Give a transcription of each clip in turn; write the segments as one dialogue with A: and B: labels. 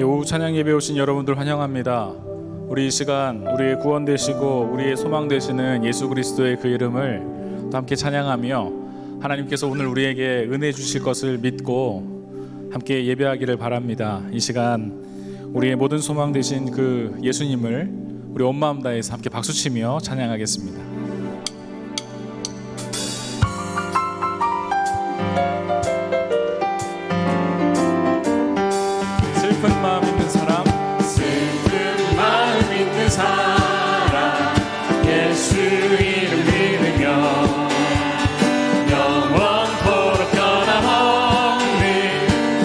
A: 오후 찬양 예배 오신 여러분들 환영합니다. 우리 이 시간 우리의 구원 되시고 우리의 소망 되시는 예수 그리스도의 그 이름을 또 함께 찬양하며 하나님께서 오늘 우리에게 은혜 주실 것을 믿고 함께 예배하기를 바랍니다. 이 시간 우리의 모든 소망 되신 그 예수님을 우리 온 마음 다해서 함께 박수치며 찬양하겠습니다. 슬픈 마음 있는 사람,
B: 슬픈 마음 있는 사람, 예수 이름 믿으며 영원토록 변함없는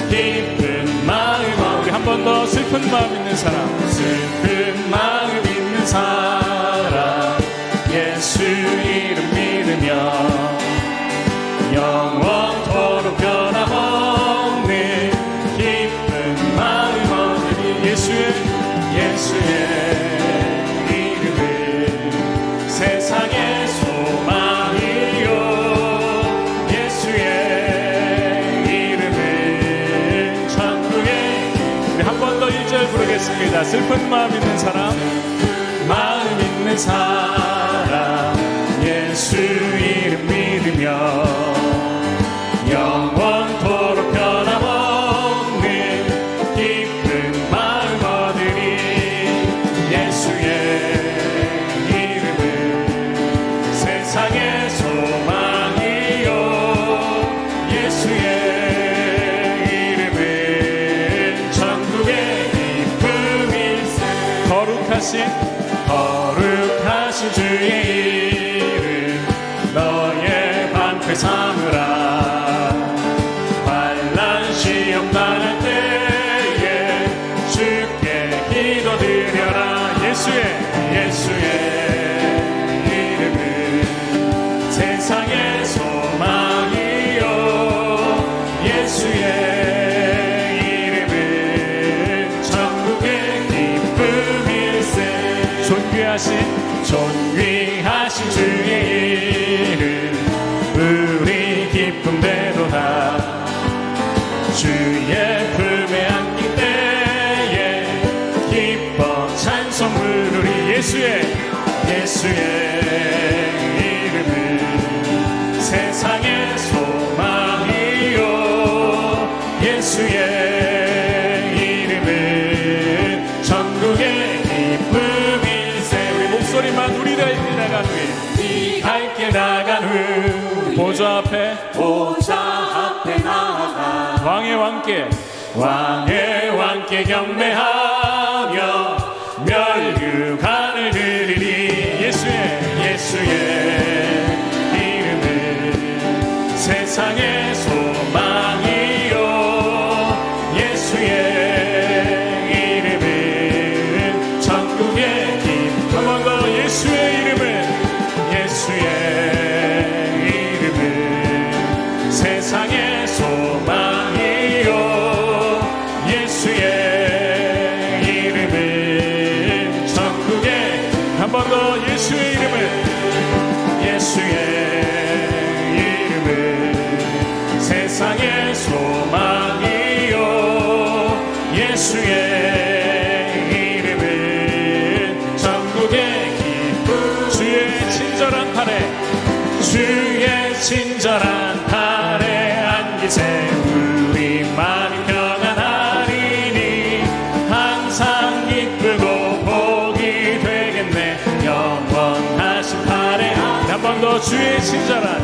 B: 기쁜 마음.
A: 우리 한 번 더 슬픈 마음 있는 사람,
B: 슬픈 마음 있는 사람, 예수 이름 믿으며 영원토록 변함없는 기쁜 마음 얻으니 예수의 이름은 세상의 소망이요, 예수의 이름은 천국의.
A: 우리 한 번 더 1절 부르겠습니다. 슬픈 마음 있는 사람,
B: 마음 있는 사람, 예수 이름 믿으며 영원토록 변함없는 기쁜 마음 얻으니 예수의 이름은 세상의 소망이요, 예수의 이름은 천국의 기쁨일세. 거룩하신 주의 이름 너의 방패 삼으라. 환난 시험 당할 때에 주께 기도드려라. 예수의 이름은 세상의 소망이요, 예수의 이름은 천국의 기쁨일세. 존귀하신 주의 이름 우리 기쁨되도다. 주의 품에 안길 때에 기뻐 찬송 부르리. 예수의 이름은 세상의 소망이요, 예수의 이름은 천국의 기쁨일세.
A: 우리 목소리만 우리가 나간 후에
B: 함께 나간 후
A: 보좌 앞에
B: 나아가
A: 왕의 왕께
B: 경배하며 멸류관을 드리리. 예수의 이름은 세상의 소망이요, 예수의 이름은 천국의 기쁨.
A: 한 번 더 예수의
B: 이름은 세상의 소망이요, 예수의 이름은 천국의.
A: 한 번 더 예수의
B: 이름은 세상의 소망이요, 예수의 이름은 천국의 기쁨. 주의 친절한 팔에 안기세 우리 마음이 평안하리니 항상 기쁘고 복이 되겠네. 영원하신 팔에
A: 한 번 더 주의
B: 친절한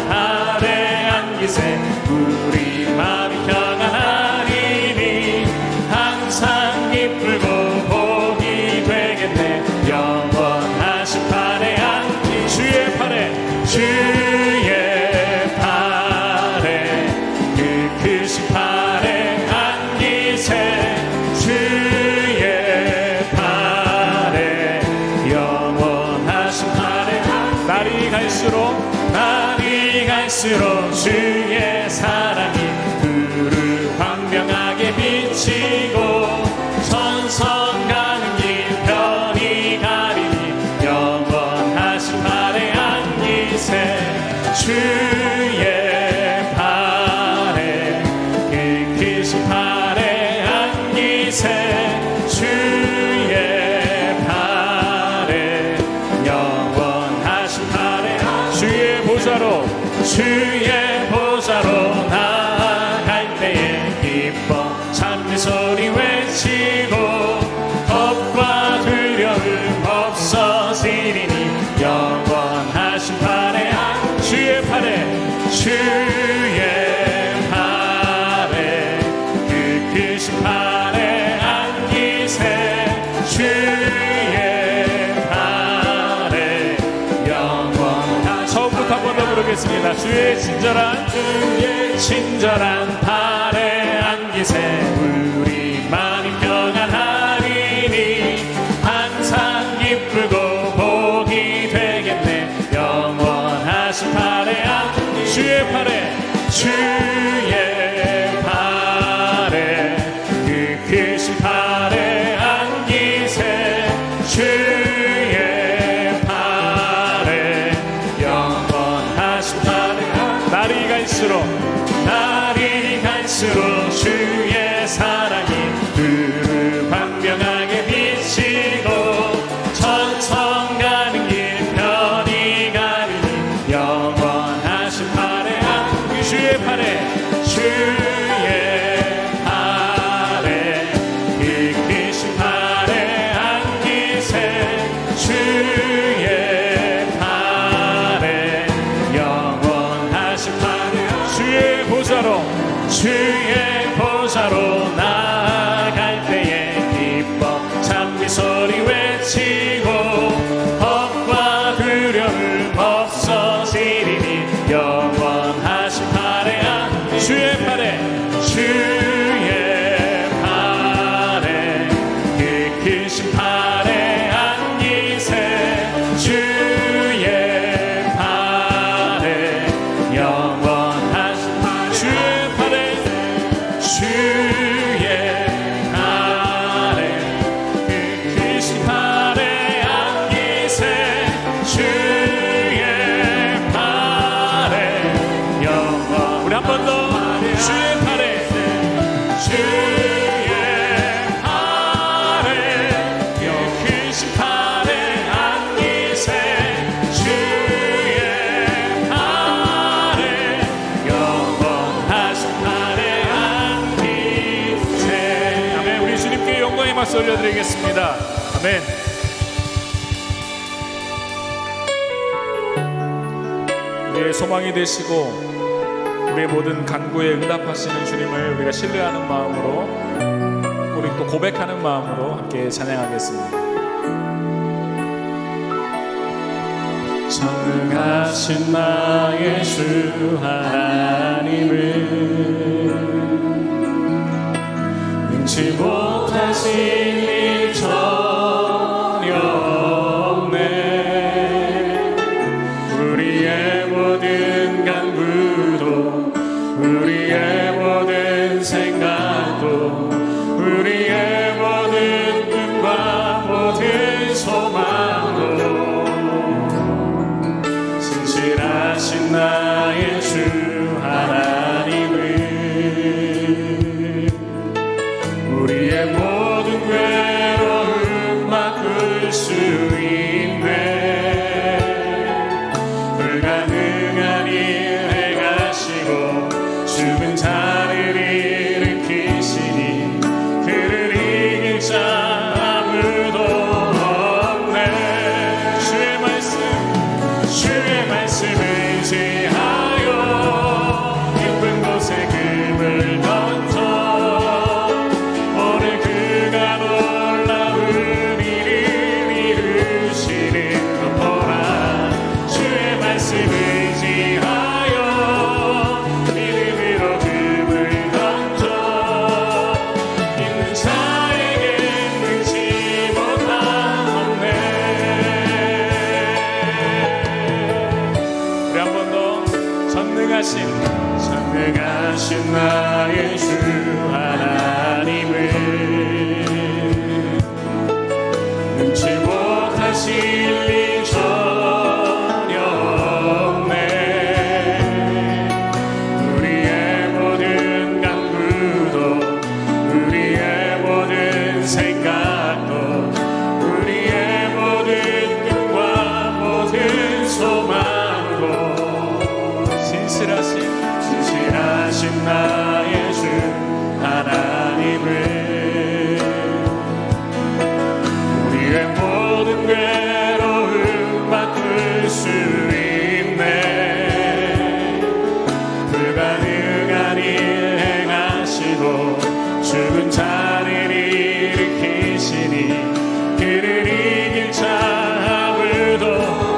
B: 팔에 안기세 우리 마음이 평안하리니 항상 기쁘고 복이 되겠네. 영원하신 팔에 안기 주의 팔에 그 크신 팔에 안기세 주의 팔에 영원하신 팔에. 날이 갈수록 주의 사랑이 두루 광명하게 비치고 천성 가는 길 별이 가리니 영원하신 팔에 안기세 주의 팔에 그 크신 팔에 주의 팔에 그 크신 팔에 안기세 주의 팔에 영원한
A: 처음부터 한 번 더 부르겠습니다. 주의 친절한
B: 팔에 안기세 우리만이 평안하리니 항상 기쁘고 복이 되겠네 영원하신 팔에 주의 팔에 그 크신 팔에 안기세 주의 팔에 영원하신 팔에
A: 날이 갈수록
B: 주의 사랑이 두루 광명하게 비치고 천성 가는 길 편히 가리니 영원하신 팔에 주의 팔에 그 크신 팔에 안기세 주의 팔에 영원하신 팔에 주의 보좌로 나아갈 때에 기뻐 찬미 소리 외치고 겁과 두려움 없어지리니 영원하신 팔에 주의 팔에 그 크신 팔에 안기세 주의 팔에 영원하신 주의 팔에 그 크신 팔에 안기세 주의 팔에 영원 우리 한 번 더 주의 팔에 그 크신 팔에 안기세 주의 팔에 영원하신 팔에 안기세
A: 아멘. 우리 주님께 영광의 박수 올려드리겠습니다. 아멘. 우리의 소망이 되시고 우리의 모든 간구에 응답하시는 주님을 우리가 신뢰하는 마음으로 우리 또 고백하는 마음으로 함께 찬양하겠습니다.
B: 전능하신 나의 주 하나님을 능치 못하신 일 전혀 없네 우리의 모든 간구도 우리의 모든 생각도 우리의 모든 꿈과 모든 소망도 신실하신 나의 주 하나님을 우리의 모든 괴로움 바꿀 수 있네 불가능한 일 행하시고 죽은 자를 일으키시니 그를 이길 자 아무도 없네 주의 말씀을 의지하여 깊은 곳에 금을 던져 오늘 그가 놀라운 일을 이루시는 보라 주의 말씀을 의지하여 믿음으로 금을 던져 있는 자에게 능치 못한 없네
A: 우리 한 번 더 전능하신
B: 나의 주 하나님을 능치 못하실 일 전혀 없네 우리의 모든 간구도 우리의 모든 생각도 우리의 모든 꿈과 모든 소망도 신실하신 나의 주 하나님을 우리의 모든 괴로움 바꿀 수 있네 죽은 자를 일으키시니 그를 이길 자 아무도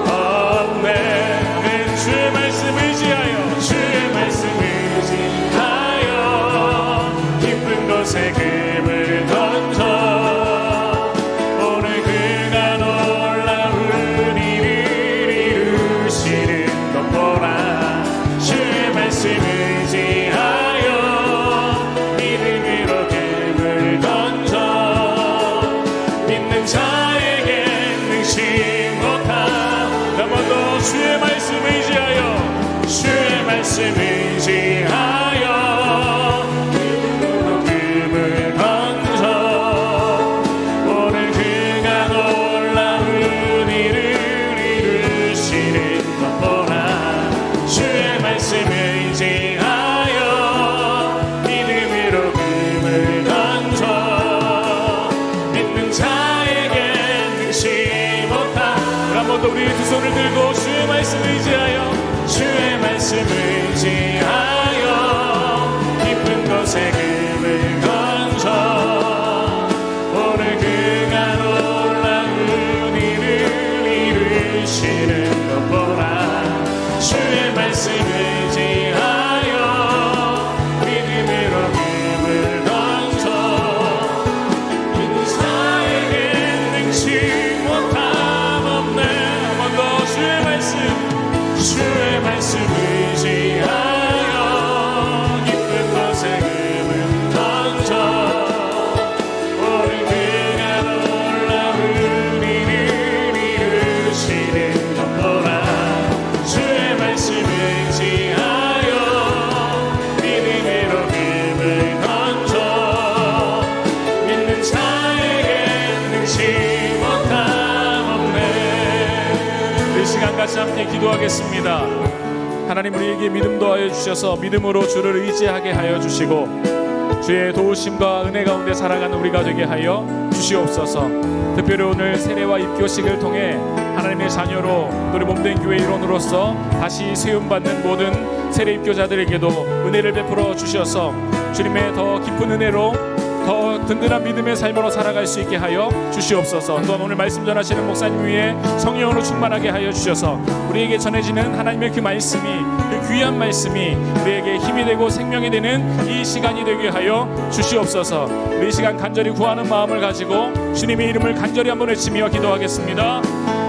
B: 없네. 주의 말씀 의지하여 주의 말씀 의지하여 깊은 곳에 금을 던져 오늘 그가 놀라운 일을 이루시는 것 보라. 주의 말씀 의지하여 믿음으로 금을 던져 믿는 자에게 능치 못한 한 번 더 주의 말씀 의지하여 주의 말씀 의지하여 믿음으로 금을 던져 오늘 그가 놀라운 일을 이루시는 것 보라. 주의 말씀 의지하여 믿음으로 금을 던져 믿는 자에게 능치 못한 한 번 더 우리 두 손을 들고 주의 말씀 의지하여 주의 말씀 의지하여 깊은 곳에 금을 던져 오늘 그가 놀라운 일을 이루시는 것 보라. 주의 말씀 의지하여 믿음으로 금을 던져 믿는 자에게 능치 못함 없네. 한 번 더 주의 말씀 의지하여 깊은 곳에 금을 던져 오늘 그가 놀라운 일을 이루시는 것 보라. 주의 말씀 의지하여 믿음으로 금을 던져 믿는 자에게 능치 못함 없네. 이 시간 같이 함께 기도하겠습니다. 하나님, 우리에게 믿음 더하여 주셔서 믿음으로 주를 의지하게 하여 주시고 주의 도우심과 은혜 가운데 살아가는 우리가 되게 하여 주시옵소서. 특별히 오늘 세례와 입교식을 통해 하나님의 자녀로 우리 몸된 교회 일원으로서 다시 세움받는 모든 세례 입교자들에게도 은혜를 베풀어 주셔서 주님의 더 깊은 은혜로 더 든든한 믿음의 삶으로 살아갈 수 있게 하여 주시옵소서. 또한 오늘 말씀 전하시는 목사님 위에 성령으로 충만하게 하여 주셔서 우리에게 전해지는 하나님의 그 말씀이, 그 귀한 말씀이 우리에게 힘이 되고 생명이 되는 이 시간이 되게 하여 주시옵소서. 우리 이 시간 간절히 구하는 마음을 가지고 주님의 이름을 간절히 한번 외치며 기도하겠습니다.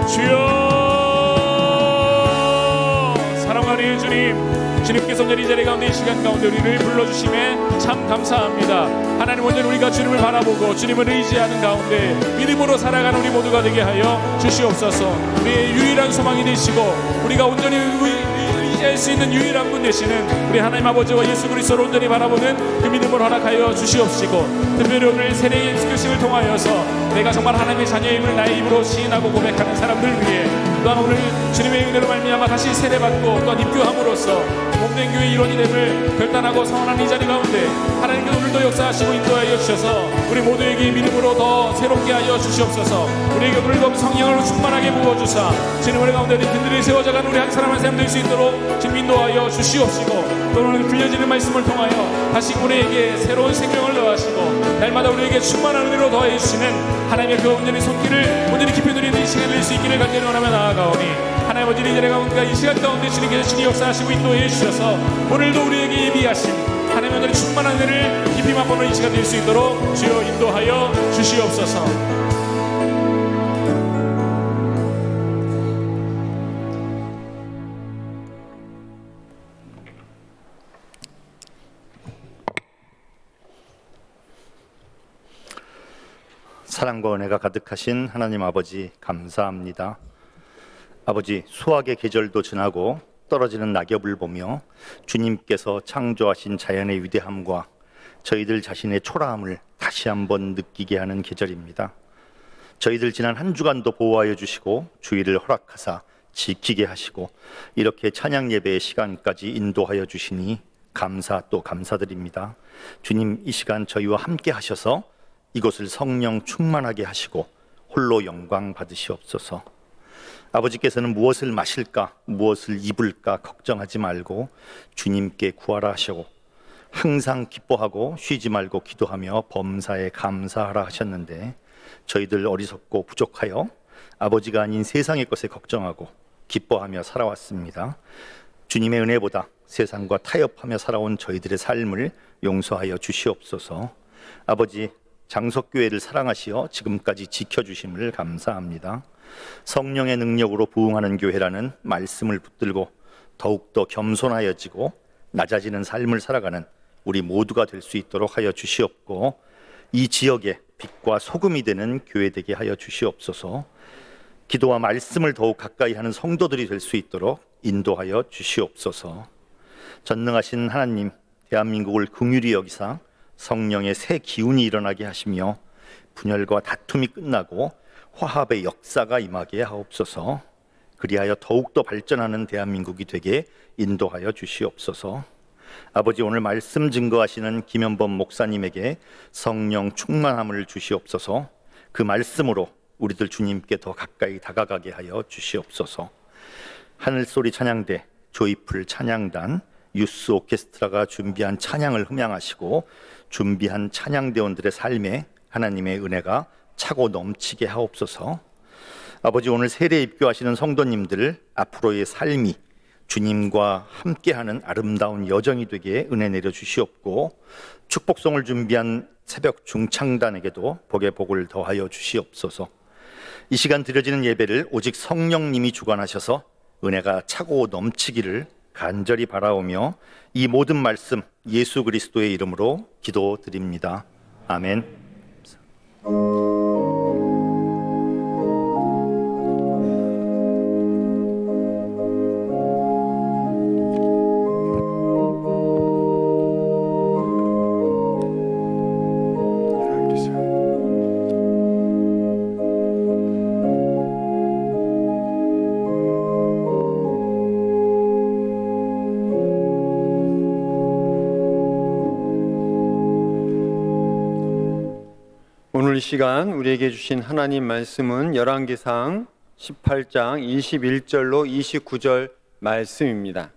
B: 주여, 사랑하는 주님, 주님께서 오늘 이 자리 가운데 이 시간 가운데 우리를 불러주심에 참 감사합니다. 하나님, 오늘 우리가 주님을 바라보고 주님을 의지하는 가운데 믿음으로 살아가는 우리 모두가 되게 하여 주시옵소서. 우리의 유일한 소망이 되시고 우리가 온전히 의지할 수 있는 유일한 분 되시는 우리 하나님 아버지와 예수 그리스도를 온전히 바라보는 그 믿음을 허락하여 주시옵시고, 특별히 오늘 세례 입교식을 통하여서 내가 정말 하나님의 자녀임을 나의 입으로 시인하고 고백하는 사람들 위해 또한 오늘 주님의 은혜로 말미암아 다시 세례받고 또한 입교함으로써 몸된 교회 일원이 됨을 결단하고 선언한 이 자리 가운데 하나님께서 오늘도 역사하시고 인도하여 주셔서 우리 모두에게 믿음으로 더 새롭게 하여 주시옵소서. 우리에게 오늘도 성령으로 충만하게 부어주사 주님의 가운데 든든히 세워져가는 우리 한 사람 한 사람 될 수 있도록 주님 인도하여 주시옵시고, 또 오늘 들려지는 말씀을 통하여 다시 우리에게 새로운 생명을 더하시고 날마다 우리에게 충만한 은혜로 더해 주시는 하나님의 그 온전히 손길을 온전히 깊이 누리는 이 시간을 낼 수 있기를 간절히 원하며 나아가오니 하나님 아버지, 이 자리 가운데 이 시간 가운데 주님께서 친히 역사하시고 인도해 주셔서 오늘도 우리에게 예비하신 하나님의 온전히 충만한 은혜를 깊이 맛보는 이 시간 될 수 있도록 주여 인도하여 주시옵소서.
C: 사랑과 은혜가 가득하신 하나님 아버지, 감사합니다. 아버지, 수확의 계절도 지나고 떨어지는 낙엽을 보며 주님께서 창조하신 자연의 위대함과 저희들 자신의 초라함을 다시 한번 느끼게 하는 계절입니다. 저희들 지난 한 주간도 보호하여 주시고 주의를 허락하사 지키게 하시고 이렇게 찬양 예배의 시간까지 인도하여 주시니 감사 또 감사드립니다. 주님, 이 시간 저희와 함께 하셔서 이곳을 성령 충만하게 하시고 홀로 영광 받으시옵소서. 아버지께서는 무엇을 마실까 무엇을 입을까 걱정하지 말고 주님께 구하라 하시고 항상 기뻐하고 쉬지 말고 기도하며 범사에 감사하라 하셨는데 저희들 어리석고 부족하여 아버지가 아닌 세상의 것에 걱정하고 기뻐하며 살아왔습니다. 주님의 은혜보다 세상과 타협하며 살아온 저희들의 삶을 용서하여 주시옵소서. 아버지, 장석교회를 사랑하시어 지금까지 지켜주심을 감사합니다. 성령의 능력으로 부흥하는 교회라는 말씀을 붙들고 더욱더 겸손하여지고 낮아지는 삶을 살아가는 우리 모두가 될 수 있도록 하여 주시옵고, 이 지역에 빛과 소금이 되는 교회 되게 하여 주시옵소서. 기도와 말씀을 더욱 가까이 하는 성도들이 될 수 있도록 인도하여 주시옵소서. 전능하신 하나님, 대한민국을 긍휼히 여기사 성령의 새 기운이 일어나게 하시며 분열과 다툼이 끝나고 화합의 역사가 임하게 하옵소서. 그리하여 더욱더 발전하는 대한민국이 되게 인도하여 주시옵소서. 아버지, 오늘 말씀 증거하시는 김현범 목사님에게 성령 충만함을 주시옵소서. 그 말씀으로 우리들 주님께 더 가까이 다가가게 하여 주시옵소서. 하늘소리 찬양대, 조이풀 찬양단, 유스 오케스트라가 준비한 찬양을 흠양하시고 준비한 찬양대원들의 삶에 하나님의 은혜가 차고 넘치게 하옵소서. 아버지, 오늘 세례 입교하시는 성도님들 앞으로의 삶이 주님과 함께하는 아름다운 여정이 되게 은혜 내려 주시옵고, 축복송을 준비한 새벽 중창단에게도 복의 복을 더하여 주시옵소서. 이 시간 드려지는 예배를 오직 성령님이 주관하셔서 은혜가 차고 넘치기를 간절히 바라오며 이 모든 말씀 예수 그리스도의 이름으로 기도드립니다. 아멘.
D: 오늘 이 시간 우리에게 주신 하나님 말씀은 열왕기상 18장 21절로 29절 말씀입니다.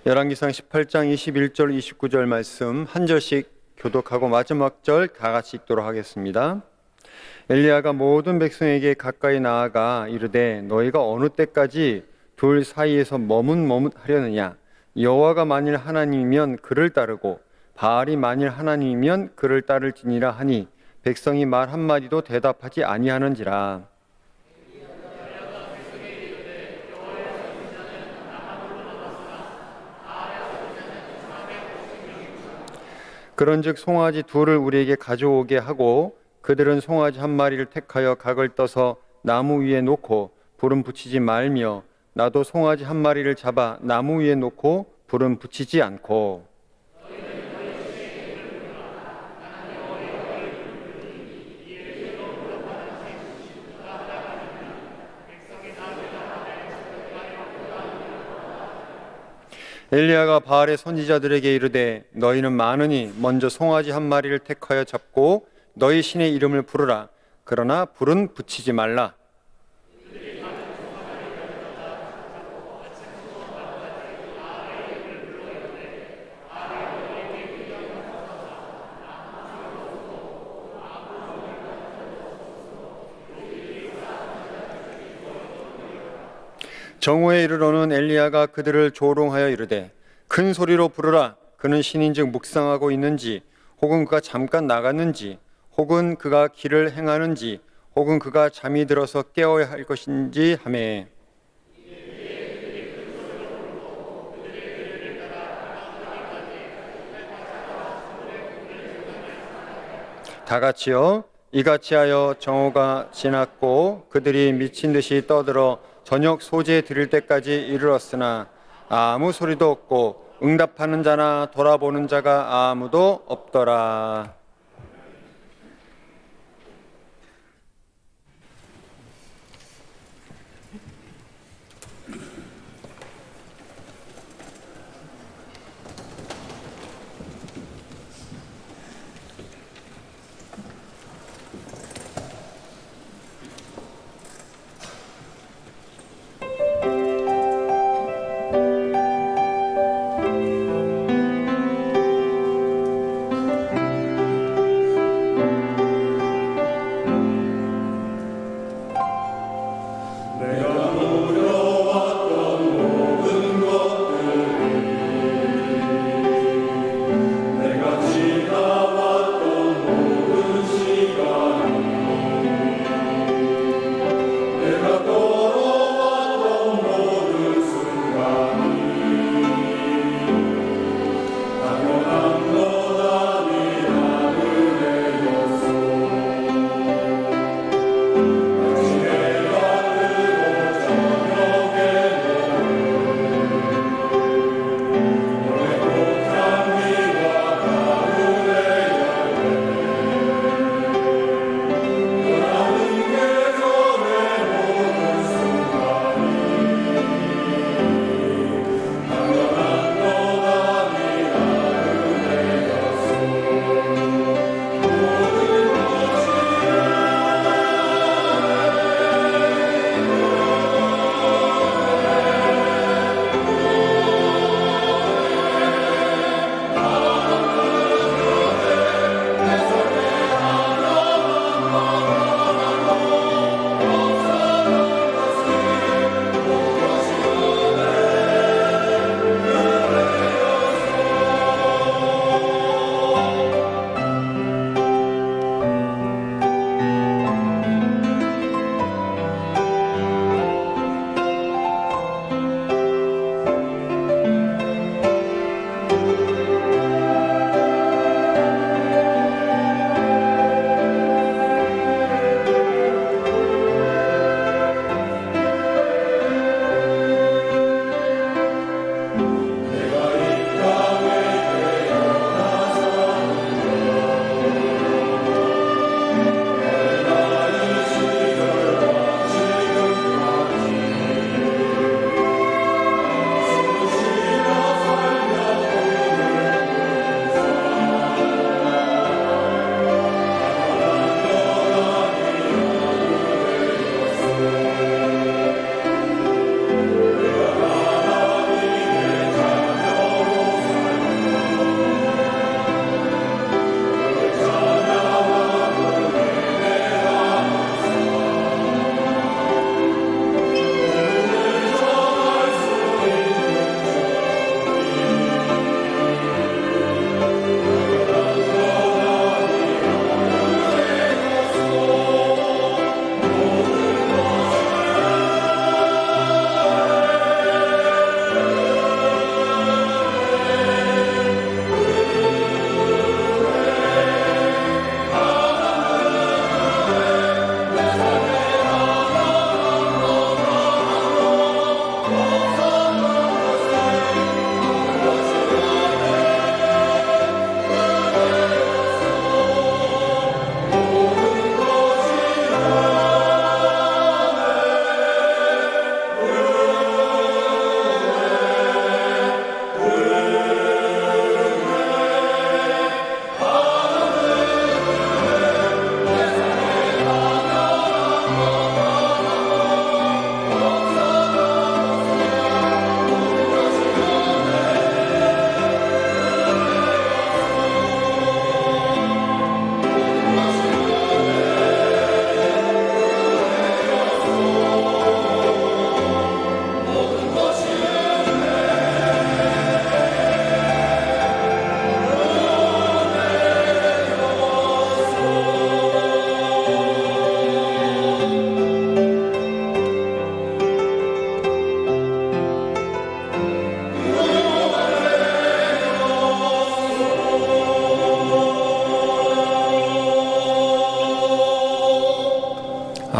D: 열왕기상 18장 21절 29절 말씀 한 절씩 교독하고 마지막 절 다 같이 읽도록 하겠습니다. 엘리야가 모든 백성에게 가까이 나아가 이르되 너희가 어느 때까지 둘 사이에서 머뭇머뭇하려느냐. 여호와가 만일 하나님이면 그를 따르고 바알이 만일 하나님이면 그를 따를지니라 하니 백성이 말 한마디도 대답하지 아니하는지라. 그런즉 송아지 둘을 우리에게 가져오게 하고 그들은 송아지 한 마리를 택하여 각을 떠서 나무 위에 놓고 불은 붙이지 말며 나도 송아지 한 마리를 잡아 나무 위에 놓고 불은 붙이지 않고. 엘리야가 바알의 선지자들에게 이르되 너희는 많으니 먼저 송아지 한 마리를 택하여 잡고 너희 신의 이름을 부르라. 그러나 불은 붙이지 말라. 정오에 이르러는 엘리야가 그들을 조롱하여 이르되 큰 소리로 부르라. 그는 신인즉 묵상하고 있는지 혹은 그가 잠깐 나갔는지 혹은 그가 길을 행하는지 혹은 그가 잠이 들어서 깨어야 할 것인지 하매. 다 같이요. 이같이 하여 정오가 지났고 그들이 미친 듯이 떠들어 저녁 소재 드릴 때까지 이르렀으나 아무 소리도 없고 응답하는 자나 돌아보는 자가 아무도 없더라.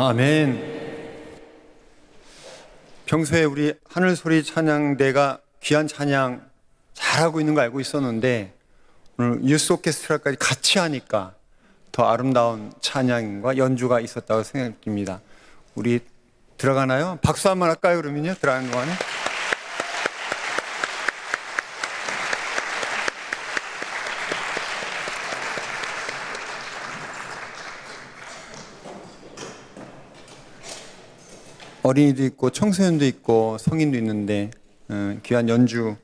D: 아멘. 평소에 우리 하늘소리 찬양대가 귀한 찬양 잘하고 있는 거 알고 있었는데 오늘 유스 오케스트라까지 같이 하니까 더 아름다운 찬양과 연주가 있었다고 생각됩니다. 우리 들어가나요? 박수 한번 할까요? 그러면요, 들어가는 동안에. 어린이도 있고 청소년도 있고 성인도 있는데 귀한 연주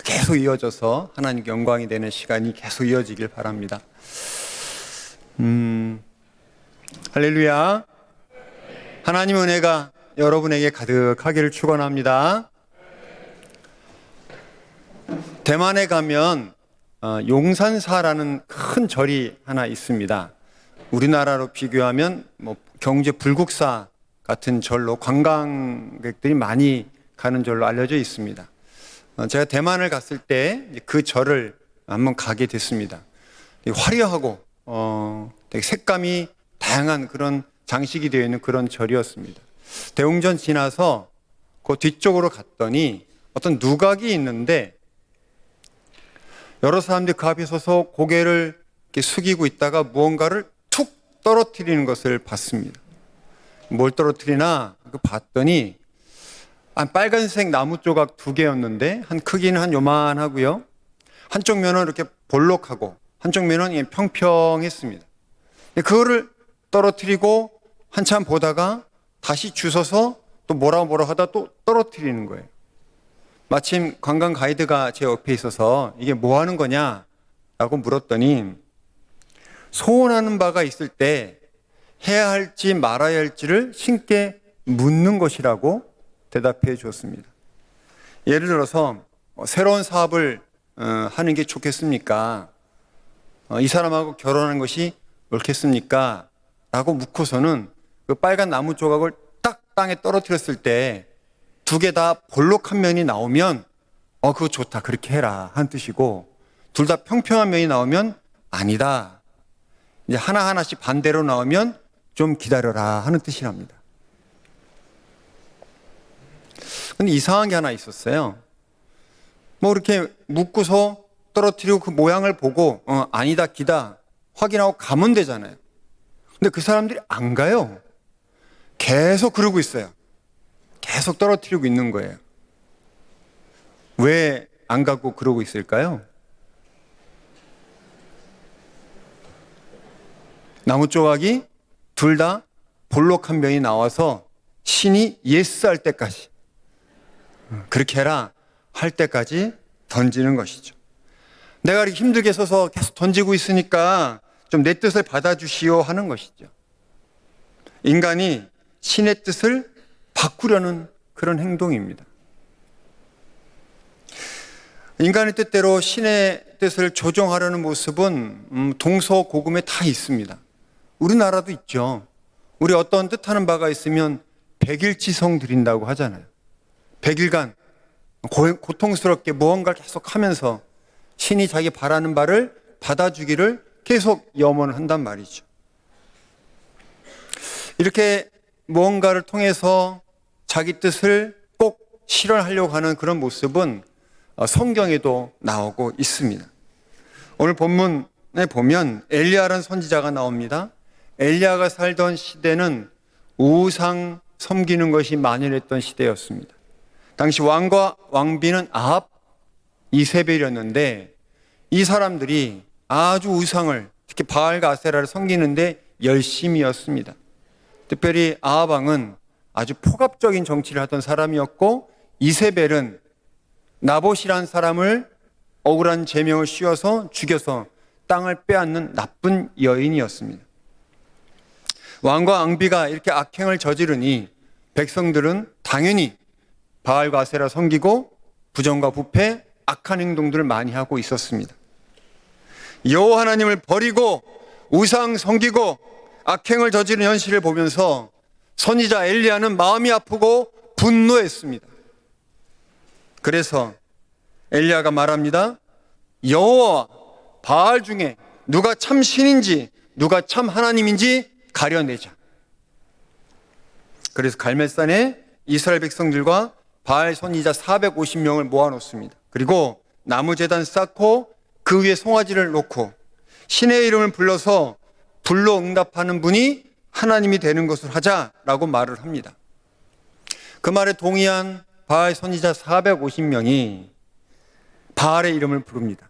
D: 계속 이어져서 하나님께 영광이 되는 시간이 계속 이어지길 바랍니다. 할렐루야. 하나님의 은혜가 여러분에게 가득하기를 축원합니다. 대만에 가면 용산사라는 큰 절이 하나 있습니다. 우리나라로 비교하면 뭐 경제 불국사 같은 절로 관광객들이 많이 가는 절로 알려져 있습니다. 제가 대만을 갔을 때 그 절을 한번 가게 됐습니다. 되게 화려하고 되게 색감이 다양한 그런 장식이 되어 있는 그런 절이었습니다. 대웅전 지나서 그 뒤쪽으로 갔더니 어떤 누각이 있는데 여러 사람들이 그 앞에 서서 고개를 이렇게 숙이고 있다가 무언가를 툭 떨어뜨리는 것을 봤습니다. 뭘 떨어뜨리나 봤더니 빨간색 나무 조각 2개였는데 한 크기는 한 요만하고요. 한쪽 면은 이렇게 볼록하고 한쪽 면은 평평했습니다. 그거를 떨어뜨리고 한참 보다가 다시 주워서 또 뭐라 하다 또 떨어뜨리는 거예요. 마침 관광 가이드가 제 옆에 있어서 이게 뭐 하는 거냐라고 물었더니 소원하는 바가 있을 때 해야 할지 말아야 할지를 신께 묻는 것이라고 대답해 주었습니다. 예를 들어서 새로운 사업을 하는 게 좋겠습니까? 이 사람하고 결혼하는 것이 옳겠습니까? 라고 묻고서는 그 빨간 나무 조각을 딱 땅에 떨어뜨렸을 때 2개 다 볼록한 면이 나오면 그거 좋다, 그렇게 해라 하는 뜻이고, 둘 다 평평한 면이 나오면 아니다, 이제 하나하나씩 반대로 나오면 좀 기다려라 하는 뜻이랍니다. 근데 이상한 게 하나 있었어요. 뭐 이렇게 묻고서 떨어뜨리고 그 모양을 보고 아니다 기다 확인하고 가면 되잖아요. 근데 그 사람들이 안 가요. 계속 그러고 있어요. 계속 떨어뜨리고 있는 거예요. 왜 안 가고 그러고 있을까요? 나무 조각이 둘 다 볼록한 면이 나와서 신이 예스 할 때까지, 그렇게 해라 할 때까지 던지는 것이죠. 내가 이렇게 힘들게 서서 계속 던지고 있으니까 좀 내 뜻을 받아주시오 하는 것이죠. 인간이 신의 뜻을 바꾸려는 그런 행동입니다. 인간의 뜻대로 신의 뜻을 조종하려는 모습은 동서고금에 다 있습니다. 우리나라도 있죠. 우리 어떤 뜻하는 바가 있으면 100일지성 드린다고 하잖아요. 100일간 고통스럽게 무언가를 계속 하면서 신이 자기 바라는 바를 받아주기를 계속 염원을 한단 말이죠. 이렇게 무언가를 통해서 자기 뜻을 꼭 실현하려고 하는 그런 모습은 성경에도 나오고 있습니다. 오늘 본문에 보면 엘리야라는 선지자가 나옵니다. 엘리야가 살던 시대는 우상 섬기는 것이 만연했던 시대였습니다. 당시 왕과 왕비는 아합, 이세벨이었는데 이 사람들이 아주 우상을, 특히 바알과 아세라를 섬기는데 열심이었습니다. 특별히 아합 왕은 아주 폭압적인 정치를 하던 사람이었고, 이세벨은 나봇이라는 사람을 억울한 제명을 씌워서 죽여서 땅을 빼앗는 나쁜 여인이었습니다. 왕과 왕비가 이렇게 악행을 저지르니 백성들은 당연히 바알과 아세라 섬기고 부정과 부패, 악한 행동들을 많이 하고 있었습니다. 여호와 하나님을 버리고 우상 섬기고 악행을 저지르는 현실을 보면서 선지자 엘리야는 마음이 아프고 분노했습니다. 그래서 엘리야가 말합니다. 여호와 바알 중에 누가 참 신인지 누가 참 하나님인지 가려내자. 그래서 갈멜산에 이스라엘 백성들과 바알 선지자 450명을 모아놓습니다. 그리고 나무 제단 쌓고 그 위에 송아지를 놓고 신의 이름을 불러서 불로 응답하는 분이 하나님이 되는 것을 하자라고 말을 합니다. 그 말에 동의한 바알 선지자 450명이 바알의 이름을 부릅니다.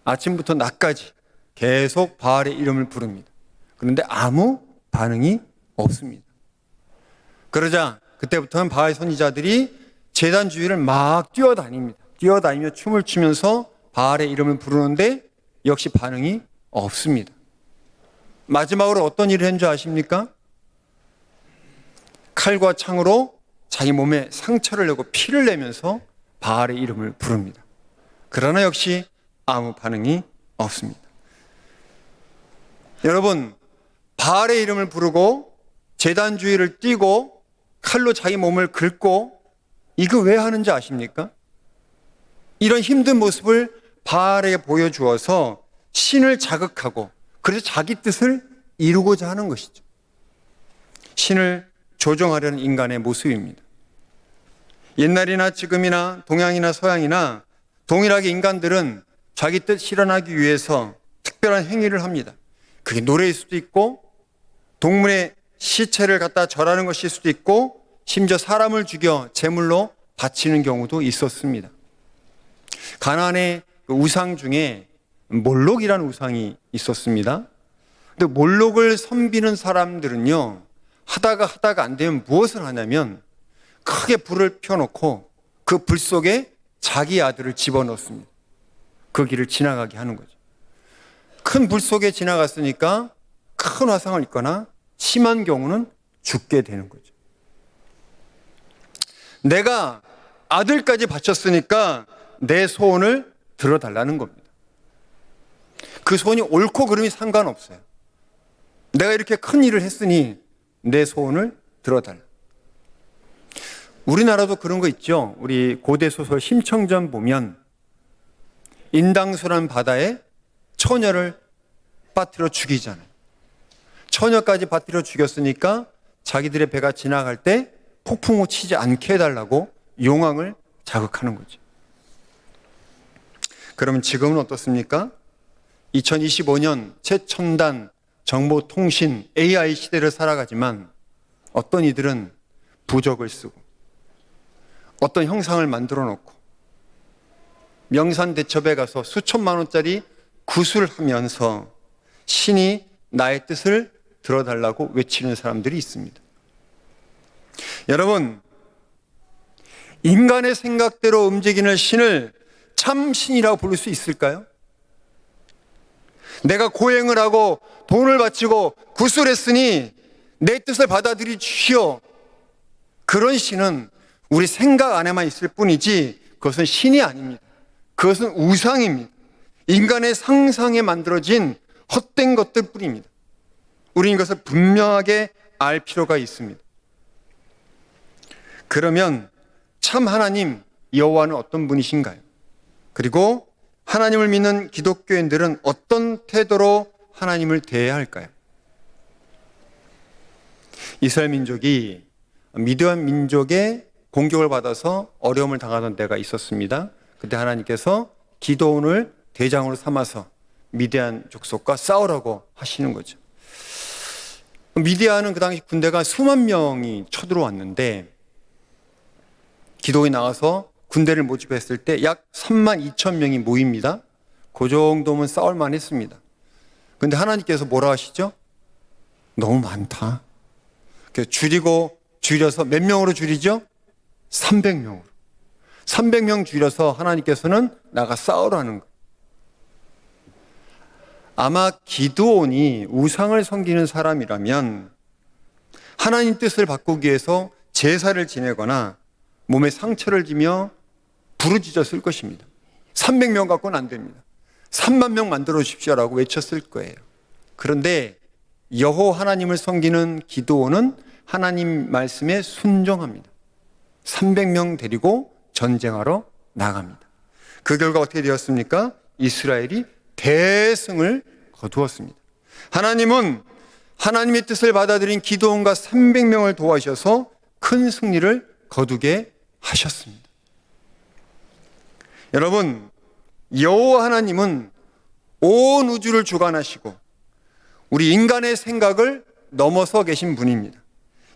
D: 아침부터 낮까지 계속 바알의 이름을 부릅니다. 그런데 아무 반응이 없습니다. 그러자 그때부터는 바알 선지자들이 제단 주위를 막 뛰어다닙니다. 뛰어다니며 춤을 추면서 바알의 이름을 부르는데 역시 반응이 없습니다. 마지막으로 어떤 일을 한 줄 아십니까? 칼과 창으로 자기 몸에 상처를 내고 피를 내면서 바알의 이름을 부릅니다. 그러나 역시 아무 반응이 없습니다. 여러분, 바알의 이름을 부르고 제단 주위를 뛰고 칼로 자기 몸을 긁고 이거 왜 하는지 아십니까? 이런 힘든 모습을 바알에게 보여주어서 신을 자극하고 그래서 자기 뜻을 이루고자 하는 것이죠. 신을 조종하려는 인간의 모습입니다. 옛날이나 지금이나 동양이나 서양이나 동일하게 인간들은 자기 뜻 실현하기 위해서 특별한 행위를 합니다. 그게 노래일 수도 있고 동물의 시체를 갖다 절하는 것일 수도 있고 심지어 사람을 죽여 제물로 바치는 경우도 있었습니다. 가나안의 그 우상 중에 몰록이라는 우상이 있었습니다. 근데 몰록을 섬기는 사람들은요, 하다가 안 되면 무엇을 하냐면 크게 불을 펴놓고 그 불 속에 자기 아들을 집어넣습니다. 그 길을 지나가게 하는 거죠. 큰 불 속에 지나갔으니까 큰 화상을 입거나 심한 경우는 죽게 되는 거죠. 내가 아들까지 바쳤으니까 내 소원을 들어달라는 겁니다. 그 소원이 옳고 그름이 상관없어요. 내가 이렇게 큰 일을 했으니 내 소원을 들어달라. 우리나라도 그런 거 있죠. 우리 고대 소설 심청전 보면 인당수란 바다에 처녀를 빠뜨려 죽이잖아요. 처녀까지 빠뜨려 죽였으니까 자기들의 배가 지나갈 때 폭풍우 치지 않게 해달라고 용왕을 자극하는 거죠. 그러면 지금은 어떻습니까? 2025년 최첨단 정보통신 AI 시대를 살아가지만 어떤 이들은 부적을 쓰고 어떤 형상을 만들어 놓고 명산대첩에 가서 수천만 원짜리 구슬을 하면서 신이 나의 뜻을 들어달라고 외치는 사람들이 있습니다. 여러분, 인간의 생각대로 움직이는 신을 참 신이라고 부를 수 있을까요? 내가 고행을 하고 돈을 바치고 구슬했으니 내 뜻을 받아들이 주시오. 그런 신은 우리 생각 안에만 있을 뿐이지 그것은 신이 아닙니다. 그것은 우상입니다. 인간의 상상에 만들어진 헛된 것들 뿐입니다. 우리는 이것을 분명하게 알 필요가 있습니다. 그러면 참 하나님 여호와는 어떤 분이신가요? 그리고 하나님을 믿는 기독교인들은 어떤 태도로 하나님을 대해야 할까요? 이스라엘 민족이 미디안 민족의 공격을 받아서 어려움을 당하던 때가 있었습니다. 그때 하나님께서 기드온을 대장으로 삼아서 미디안 족속과 싸우라고 하시는 거죠. 미디안은 그 당시 군대가 수만 명이 쳐들어왔는데 기드온이 나와서 군대를 모집했을 때 약 3만 2천 명이 모입니다. 그 정도면 싸울만 했습니다. 그런데 하나님께서 뭐라 하시죠? 너무 많다. 그래서 줄여서 몇 명으로 줄이죠? 300명으로. 300명 줄여서 하나님께서는 나가 싸우라는 거예요. 아마 기드온이 우상을 섬기는 사람이라면 하나님 뜻을 바꾸기 위해서 제사를 지내거나 몸에 상처를 지며 부르짖었을 것입니다. 300명 갖고는 안 됩니다. 3만 명 만들어 주십시오라고 외쳤을 거예요. 그런데 여호와 하나님을 섬기는 기드온은 하나님 말씀에 순종합니다. 300명 데리고 전쟁하러 나갑니다. 그 결과 어떻게 되었습니까? 이스라엘이 대승을 거두었습니다. 하나님은 하나님의 뜻을 받아들인 기드온과 300명을 도와주셔서 큰 승리를 거두게 하셨습니다. 여러분, 여호와 하나님은 온 우주를 주관하시고 우리 인간의 생각을 넘어서 계신 분입니다.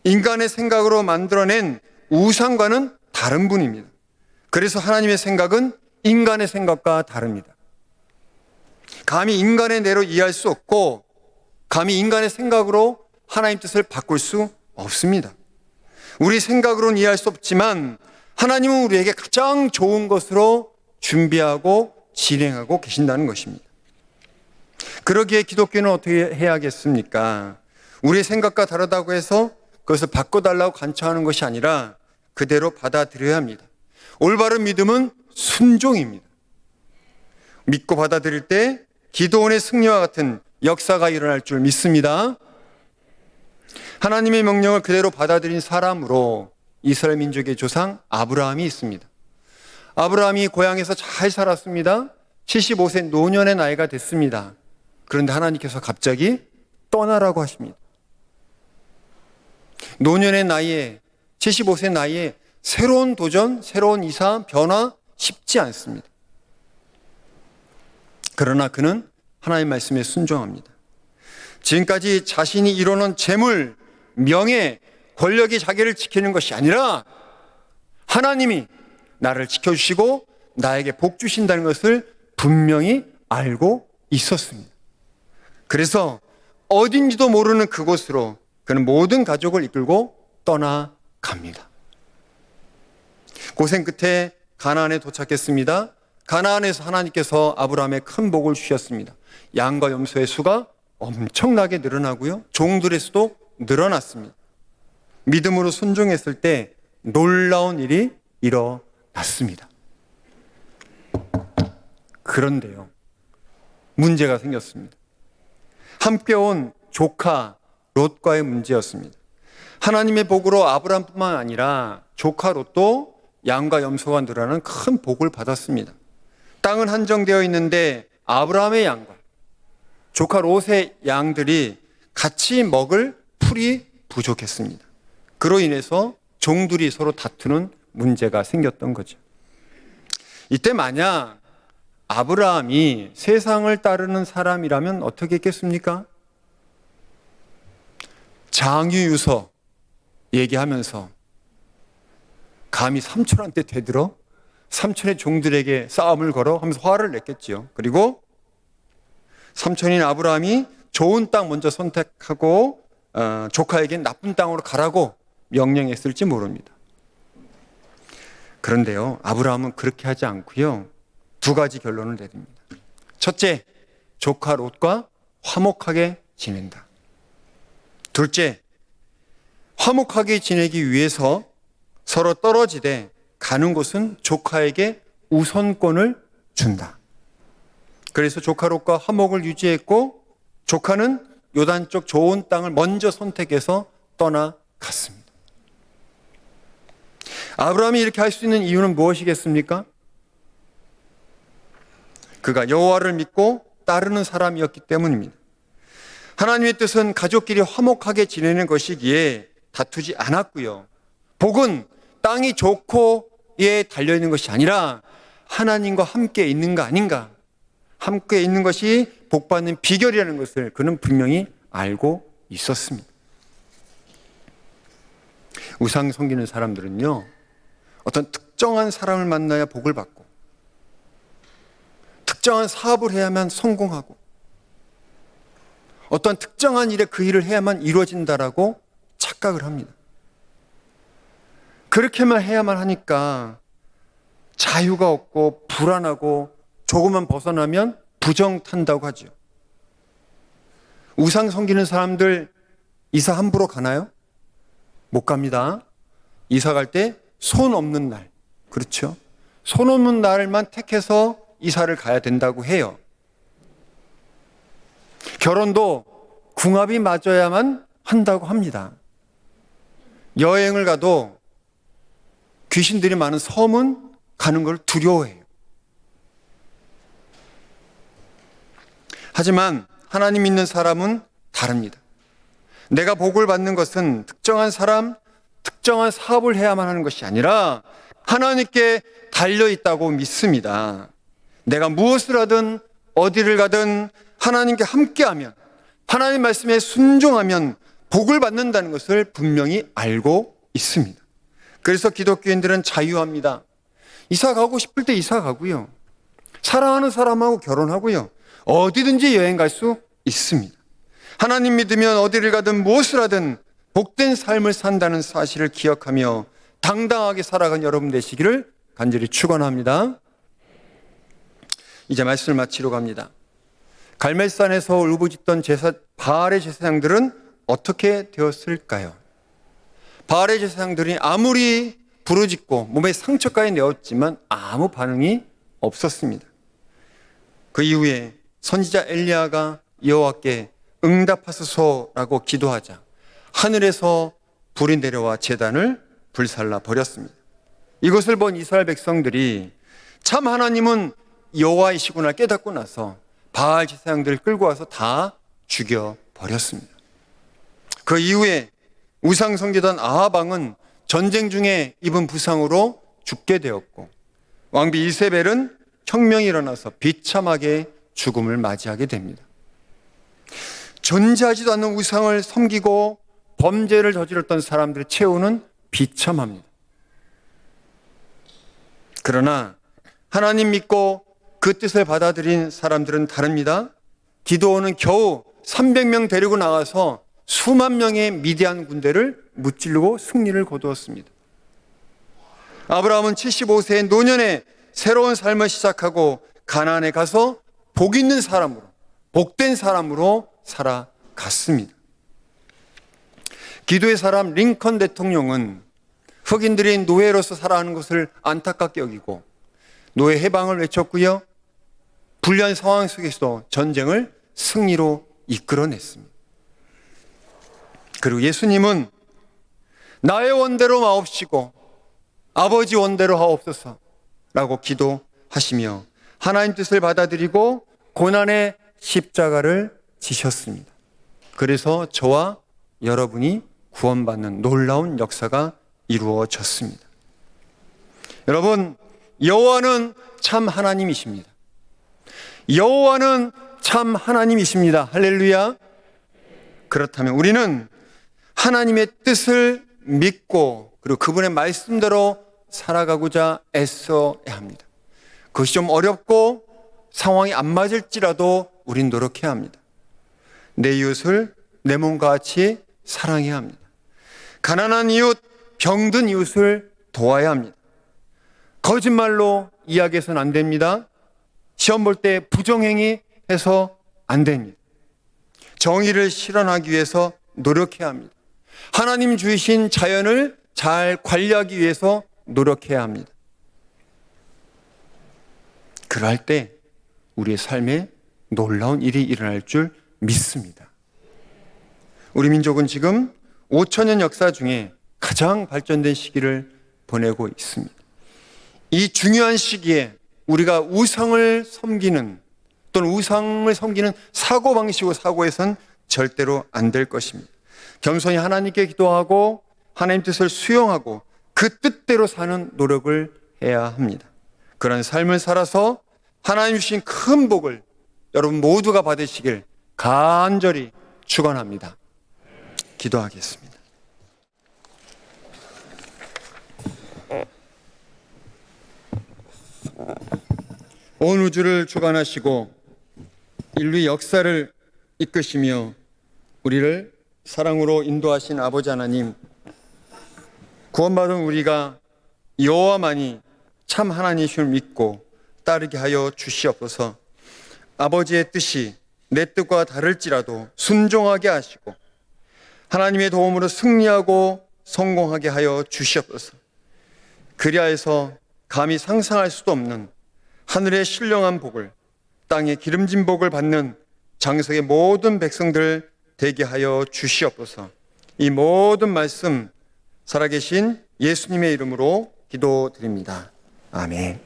D: 인간의 생각으로 만들어낸 우상과는 다른 분입니다. 그래서 하나님의 생각은 인간의 생각과 다릅니다. 감히 인간의 뇌로 이해할 수 없고 감히 인간의 생각으로 하나님 뜻을 바꿀 수 없습니다. 우리 생각으로는 이해할 수 없지만 하나님은 우리에게 가장 좋은 것으로 준비하고 진행하고 계신다는 것입니다. 그러기에 기독교는 어떻게 해야겠습니까? 우리의 생각과 다르다고 해서 그것을 바꿔달라고 간청하는 것이 아니라 그대로 받아들여야 합니다. 올바른 믿음은 순종입니다. 믿고 받아들일 때 기드온의 승리와 같은 역사가 일어날 줄 믿습니다. 하나님의 명령을 그대로 받아들인 사람으로 이스라엘 민족의 조상 아브라함이 있습니다. 아브라함이 고향에서 잘 살았습니다. 75세 노년의 나이가 됐습니다. 그런데 하나님께서 갑자기 떠나라고 하십니다. 노년의 나이에 75세 나이에 새로운 도전, 새로운 이사, 변화 쉽지 않습니다. 그러나 그는 하나님의 말씀에 순종합니다. 지금까지 자신이 이뤄놓은 재물, 명예, 권력이 자기를 지키는 것이 아니라 하나님이 나를 지켜주시고 나에게 복 주신다는 것을 분명히 알고 있었습니다. 그래서 어딘지도 모르는 그곳으로 그는 모든 가족을 이끌고 떠나갑니다. 고생 끝에 가나안에 도착했습니다. 가나안에서 하나님께서 아브라함에 큰 복을 주셨습니다. 양과 염소의 수가 엄청나게 늘어나고요. 종들의 수도 늘어났습니다. 믿음으로 순종했을 때 놀라운 일이 일어났습니다. 그런데요, 문제가 생겼습니다. 함께 온 조카 롯과의 문제였습니다. 하나님의 복으로 아브라함뿐만 아니라 조카 롯도 양과 염소가 늘어나는 큰 복을 받았습니다. 땅은 한정되어 있는데 아브라함의 양과 조카 롯의 양들이 같이 먹을 풀이 부족했습니다. 그로 인해서 종들이 서로 다투는 문제가 생겼던 거죠. 이때 만약 아브라함이 세상을 따르는 사람이라면 어떻게 했겠습니까? 장유유서 얘기하면서 감히 삼촌한테 대들어 삼촌의 종들에게 싸움을 걸어 하면서 화를 냈겠지요. 그리고 삼촌인 아브라함이 좋은 땅 먼저 선택하고 조카에겐 나쁜 땅으로 가라고 명령했을지 모릅니다. 그런데요, 아브라함은 그렇게 하지 않고요, 두 가지 결론을 내립니다. 첫째, 조카 롯과 화목하게 지낸다. 둘째, 화목하게 지내기 위해서 서로 떨어지되 가는 곳은 조카에게 우선권을 준다. 그래서 조카 롯과 화목을 유지했고 조카는 요단 쪽 좋은 땅을 먼저 선택해서 떠나갔습니다. 아브라함이 이렇게 할 수 있는 이유는 무엇이겠습니까? 그가 여호와를 믿고 따르는 사람이었기 때문입니다. 하나님의 뜻은 가족끼리 화목하게 지내는 것이기에 다투지 않았고요. 복은 땅이 좋고에 달려있는 것이 아니라 하나님과 함께 있는 거 아닌가, 함께 있는 것이 복받는 비결이라는 것을 그는 분명히 알고 있었습니다. 우상 섬기는 사람들은요, 어떤 특정한 사람을 만나야 복을 받고 특정한 사업을 해야만 성공하고 어떤 특정한 일에 그 일을 해야만 이루어진다라고 착각을 합니다. 그렇게만 해야만 하니까 자유가 없고 불안하고 조금만 벗어나면 부정탄다고 하죠. 우상 섬기는 사람들 이사 함부로 가나요? 못 갑니다. 이사 갈 때 손 없는 날, 그렇죠? 손 없는 날만 택해서 이사를 가야 된다고 해요. 결혼도 궁합이 맞아야만 한다고 합니다. 여행을 가도 귀신들이 많은 섬은 가는 걸 두려워해요. 하지만 하나님 믿는 사람은 다릅니다. 내가 복을 받는 것은 특정한 사람, 특정한 사업을 해야만 하는 것이 아니라 하나님께 달려 있다고 믿습니다. 내가 무엇을 하든 어디를 가든 하나님께 함께하면, 하나님 말씀에 순종하면 복을 받는다는 것을 분명히 알고 있습니다. 그래서 기독교인들은 자유합니다. 이사 가고 싶을 때 이사 가고요. 사랑하는 사람하고 결혼하고요. 어디든지 여행 갈 수 있습니다. 하나님 믿으면 어디를 가든 무엇을 하든 복된 삶을 산다는 사실을 기억하며 당당하게 살아간 여러분 되시기를 간절히 축원합니다. 이제 말씀을 마치러 갑니다. 갈멜산에서 울부짖던 바알의 제사장들은 어떻게 되었을까요? 바알의 제사장들이 아무리 부르짖고 몸에 상처까지 내었지만 아무 반응이 없었습니다. 그 이후에 선지자 엘리야가 여호와께 응답하소서라고 기도하자 하늘에서 불이 내려와 제단을 불살라 버렸습니다. 이것을 본 이스라엘 백성들이 참 하나님은 여호와이시구나 깨닫고 나서 바알 제사장들을 끌고 와서 다 죽여 버렸습니다. 그 이후에 우상 숭배던 아합 왕은 전쟁 중에 입은 부상으로 죽게 되었고, 왕비 이세벨은 혁명이 일어나서 비참하게 죽음을 맞이하게 됩니다. 존재하지도 않는 우상을 섬기고 범죄를 저질렀던 사람들의 최후는 비참합니다. 그러나 하나님 믿고 그 뜻을 받아들인 사람들은 다릅니다. 기드온은 겨우 300명 데리고 나가서 수만 명의 미디안 군대를 무찌르고 승리를 거두었습니다. 아브라함은 75세의 노년에 새로운 삶을 시작하고 가나안에 가서 복 있는 사람으로, 복된 사람으로 살아갔습니다. 기도의 사람 링컨 대통령은 흑인들이 노예로서 살아가는 것을 안타깝게 여기고 노예 해방을 외쳤고요. 불리한 상황 속에서도 전쟁을 승리로 이끌어냈습니다. 그리고 예수님은 나의 원대로 마옵시고 아버지 원대로 하옵소서라고 기도하시며 하나님 뜻을 받아들이고 고난의 십자가를 지셨습니다. 그래서 저와 여러분이 구원받는 놀라운 역사가 이루어졌습니다. 여러분, 여호와는 참 하나님이십니다. 여호와는 참 하나님이십니다. 할렐루야. 그렇다면 우리는 하나님의 뜻을 믿고 그리고 그분의 말씀대로 살아가고자 애써야 합니다. 그것이 좀 어렵고 상황이 안 맞을지라도 우린 노력해야 합니다. 내 이웃을 내 몸과 같이 사랑해야 합니다. 가난한 이웃, 병든 이웃을 도와야 합니다. 거짓말로 이야기해서는 안 됩니다. 시험 볼 때 부정행위 해서 안 됩니다. 정의를 실현하기 위해서 노력해야 합니다. 하나님 주신 자연을 잘 관리하기 위해서 노력해야 합니다. 그럴 때 우리의 삶에 놀라운 일이 일어날 줄 믿습니다. 우리 민족은 지금 5천년 역사 중에 가장 발전된 시기를 보내고 있습니다. 이 중요한 시기에 우리가 우상을 섬기는 또는 우상을 섬기는 사고방식으로 사고해서는 절대로 안 될 것입니다. 겸손히 하나님께 기도하고 하나님 뜻을 수용하고 그 뜻대로 사는 노력을 해야 합니다. 그런 삶을 살아서 하나님 주신 큰 복을 여러분 모두가 받으시길 간절히 축원합니다. 기도하겠습니다. 온 우주를 주관하시고 인류의 역사를 이끄시며 우리를 사랑으로 인도하신 아버지 하나님, 구원받은 우리가 여호와만이 참 하나님이심을 믿고 따르게 하여 주시옵소서. 아버지의 뜻이 내 뜻과 다를지라도 순종하게 하시고 하나님의 도움으로 승리하고 성공하게 하여 주시옵소서. 그리하여서 감히 상상할 수도 없는 하늘의 신령한 복을, 땅의 기름진 복을 받는 장석의 모든 백성들 되게 하여 주시옵소서. 이 모든 말씀 살아계신 예수님의 이름으로 기도드립니다. 아멘.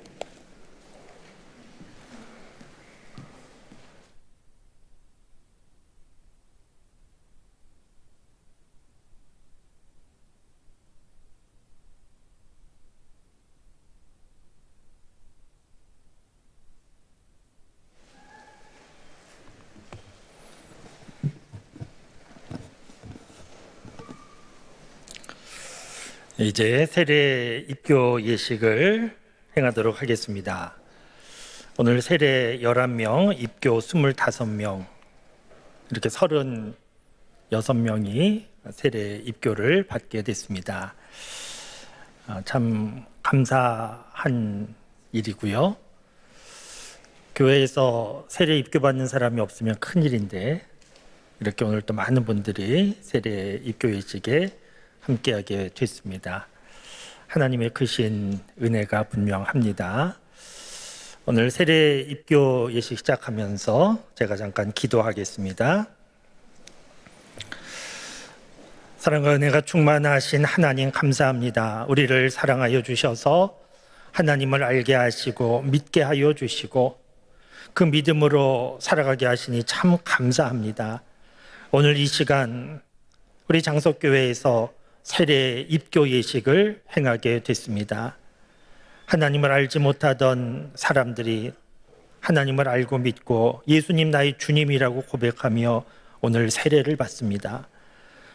E: 이제 세례 입교 예식을 행하도록 하겠습니다. 오늘 세례 11명, 입교 25명, 이렇게 36명이 세례 입교를 받게 됐습니다. 참 감사한 일이고요. 교회에서 세례 입교 받는 사람이 없으면 큰일인데 이렇게 오늘 또 많은 분들이 세례 입교 예식에 함께하게 됐습니다. 하나님의 크신 은혜가 분명합니다. 오늘 세례 입교 예식 시작하면서 제가 잠깐 기도하겠습니다. 사랑과 은혜가 충만하신 하나님 감사합니다. 우리를 사랑하여 주셔서 하나님을 알게 하시고 믿게 하여 주시고 그 믿음으로 살아가게 하시니 참 감사합니다. 오늘 이 시간 우리 장석교회에서 세례 입교 예식을 행하게 됐습니다. 하나님을 알지 못하던 사람들이 하나님을 알고 믿고 예수님 나의 주님이라고 고백하며 오늘 세례를 받습니다.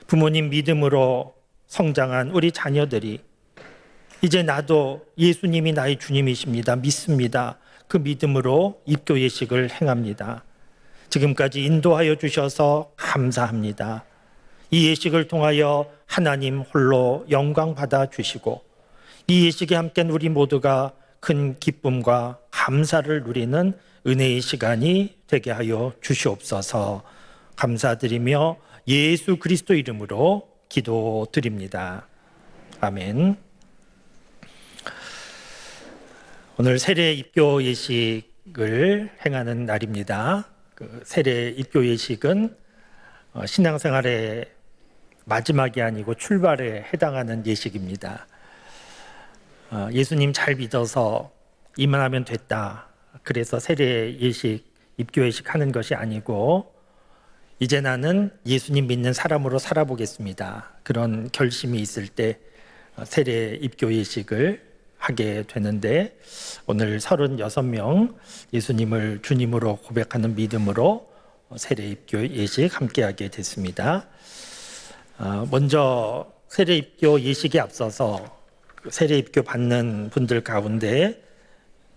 E: 부모님 믿음으로 성장한 우리 자녀들이 이제 나도 예수님이 나의 주님이십니다. 믿습니다. 그 믿음으로 입교 예식을 행합니다. 지금까지 인도하여 주셔서 감사합니다. 이 예식을 통하여 하나님 홀로 영광 받아 주시고 이 예식에 함께한 우리 모두가 큰 기쁨과 감사를 누리는 은혜의 시간이 되게 하여 주시옵소서. 감사드리며 예수 그리스도 이름으로 기도드립니다. 아멘. 오늘 세례 입교 예식을 행하는 날입니다. 그 세례 입교 예식은 신앙생활의 마지막이 아니고 출발에 해당하는 예식입니다. 예수님 잘 믿어서 이만하면 됐다. 그래서 세례 예식, 입교 예식 하는 것이 아니고 이제 나는 예수님 믿는 사람으로 살아보겠습니다. 그런 결심이 있을 때 세례 입교 예식을 하게 되는데 오늘 36명 예수님을 주님으로 고백하는 믿음으로 세례 입교 예식 함께하게 됐습니다. 먼저 세례 입교 예식에 앞서서 세례 입교 받는 분들 가운데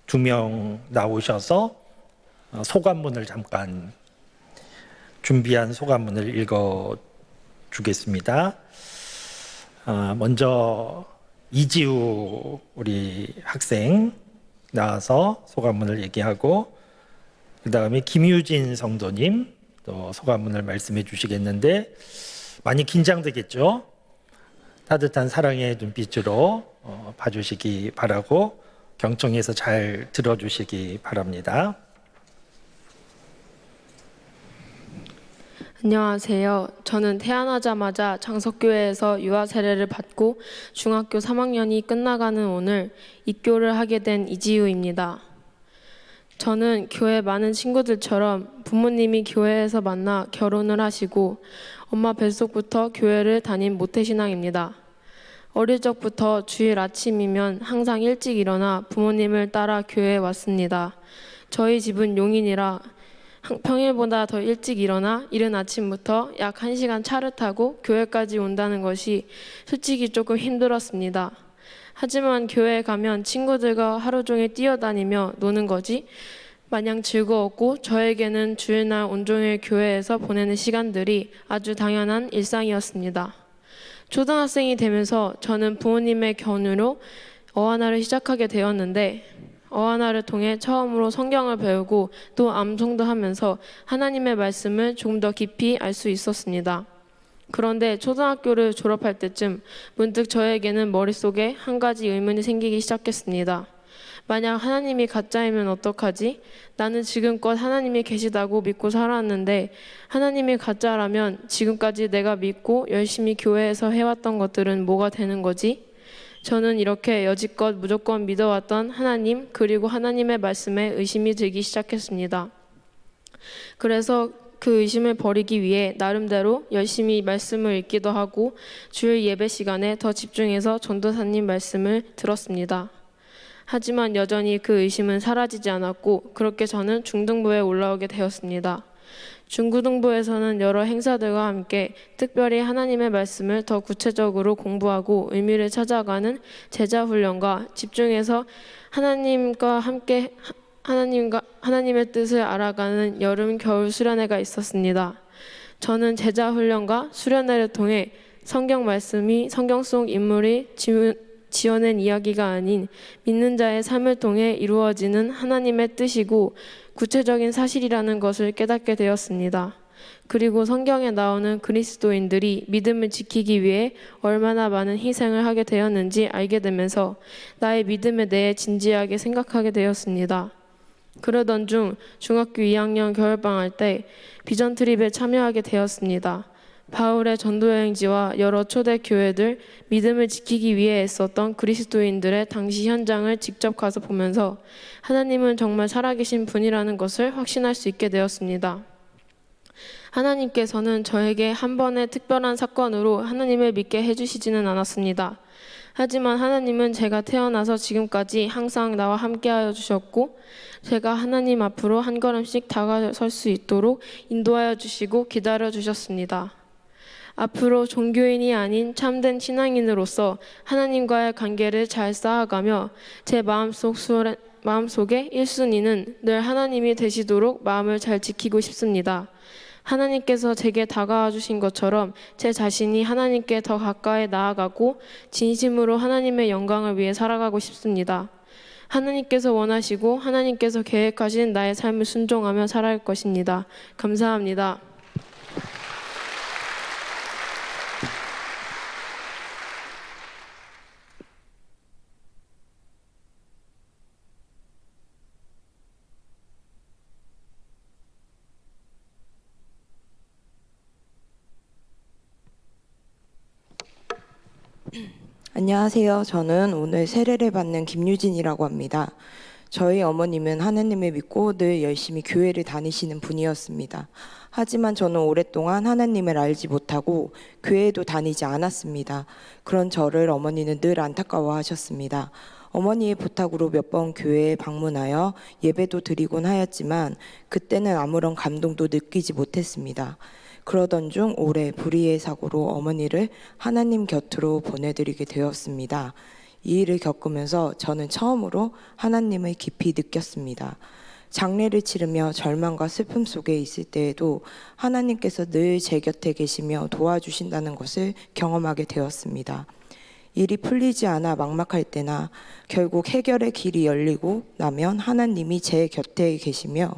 E: 2명 나오셔서 소감문을 잠깐 준비한 소감문을 읽어 주겠습니다. 먼저 이지우 우리 학생 나와서 소감문을 얘기하고 그 다음에 김유진 성도님 또 소감문을 말씀해 주시겠는데 많이 긴장되겠죠? 따뜻한 사랑의 눈빛으로 봐주시기 바라고 경청해서 잘 들어주시기 바랍니다.
F: 안녕하세요. 저는 태어나자마자 장석교회에서 유아 세례를 받고 중학교 3학년이 끝나가는 오늘 입교를 하게 된 이지우입니다. 저는 교회 많은 친구들처럼 부모님이 교회에서 만나 결혼을 하시고 엄마 뱃속부터 교회를 다닌 모태신앙입니다. 어릴 적부터 주일 아침이면 항상 일찍 일어나 부모님을 따라 교회에 왔습니다. 저희 집은 용인이라 평일보다 더 일찍 일어나 이른 아침부터 약 1시간 차를 타고 교회까지 온다는 것이 솔직히 조금 힘들었습니다. 하지만 교회에 가면 친구들과 하루 종일 뛰어다니며 노는 것이 마냥 즐거웠고 저에게는 주일날 온종일 교회에서 보내는 시간들이 아주 당연한 일상이었습니다. 초등학생이 되면서 저는 부모님의 견우로 어하나를 시작하게 되었는데 어하나를 통해 처음으로 성경을 배우고 또 암송도 하면서 하나님의 말씀을 조금 더 깊이 알 수 있었습니다. 그런데 초등학교를 졸업할 때쯤 문득 저에게는 머릿속에 한 가지 의문이 생기기 시작했습니다. 만약 하나님이 가짜이면 어떡하지? 나는 지금껏 하나님이 계시다고 믿고 살았는데 하나님이 가짜라면 지금까지 내가 믿고 열심히 교회에서 해왔던 것들은 뭐가 되는 거지? 저는 이렇게 여지껏 무조건 믿어왔던 하나님 그리고 하나님의 말씀에 의심이 들기 시작했습니다. 그래서 그 의심을 버리기 위해 나름대로 열심히 말씀을 읽기도 하고 주일 예배 시간에 더 집중해서 전도사님 말씀을 들었습니다. 하지만 여전히 그 의심은 사라지지 않았고 그렇게 저는 중등부에 올라오게 되었습니다. 중고등부에서는 여러 행사들과 함께 특별히 하나님의 말씀을 더 구체적으로 공부하고 의미를 찾아가는 제자 훈련과 집중해서 하나님과 함께 하나님의 뜻을 알아가는 여름 겨울 수련회가 있었습니다. 저는 제자 훈련과 수련회를 통해 성경 말씀이 성경 속 인물이 지어낸 이야기가 아닌 믿는 자의 삶을 통해 이루어지는 하나님의 뜻이고 구체적인 사실이라는 것을 깨닫게 되었습니다. 그리고 성경에 나오는 그리스도인들이 믿음을 지키기 위해 얼마나 많은 희생을 하게 되었는지 알게 되면서 나의 믿음에 대해 진지하게 생각하게 되었습니다. 그러던 중 중학교 2학년 겨울방학 때 비전 트립에 참여하게 되었습니다. 바울의 전도여행지와 여러 초대 교회들, 믿음을 지키기 위해 애썼던 그리스도인들의 당시 현장을 직접 가서 보면서 하나님은 정말 살아계신 분이라는 것을 확신할 수 있게 되었습니다. 하나님께서는 저에게 한 번의 특별한 사건으로 하나님을 믿게 해주시지는 않았습니다. 하지만 하나님은 제가 태어나서 지금까지 항상 나와 함께하여 주셨고 제가 하나님 앞으로 한 걸음씩 다가설 수 있도록 인도하여 주시고 기다려 주셨습니다. 앞으로 종교인이 아닌 참된 신앙인으로서 하나님과의 관계를 잘 쌓아가며 제 마음속에 1순위는 늘 하나님이 되시도록 마음을 잘 지키고 싶습니다. 하나님께서 제게 다가와 주신 것처럼 제 자신이 하나님께 더 가까이 나아가고 진심으로 하나님의 영광을 위해 살아가고 싶습니다. 하나님께서 원하시고 하나님께서 계획하신 나의 삶을 순종하며 살아갈 것입니다. 감사합니다.
G: 안녕하세요. 저는 오늘 세례를 받는 김유진이라고 합니다. 저희 어머님은 하나님을 믿고 늘 열심히 교회를 다니시는 분이었습니다. 하지만 저는 오랫동안 하나님을 알지 못하고 교회도 다니지 않았습니다. 그런 저를 어머니는 늘 안타까워하셨습니다. 어머니의 부탁으로 몇 번 교회에 방문하여 예배도 드리곤 하였지만 그때는 아무런 감동도 느끼지 못했습니다. 그러던 중 올해 불의의 사고로 어머니를 하나님 곁으로 보내드리게 되었습니다. 이 일을 겪으면서 저는 처음으로 하나님을 깊이 느꼈습니다. 장례를 치르며 절망과 슬픔 속에 있을 때에도 하나님께서 늘 제 곁에 계시며 도와주신다는 것을 경험하게 되었습니다. 일이 풀리지 않아 막막할 때나 결국 해결의 길이 열리고 나면 하나님이 제 곁에 계시며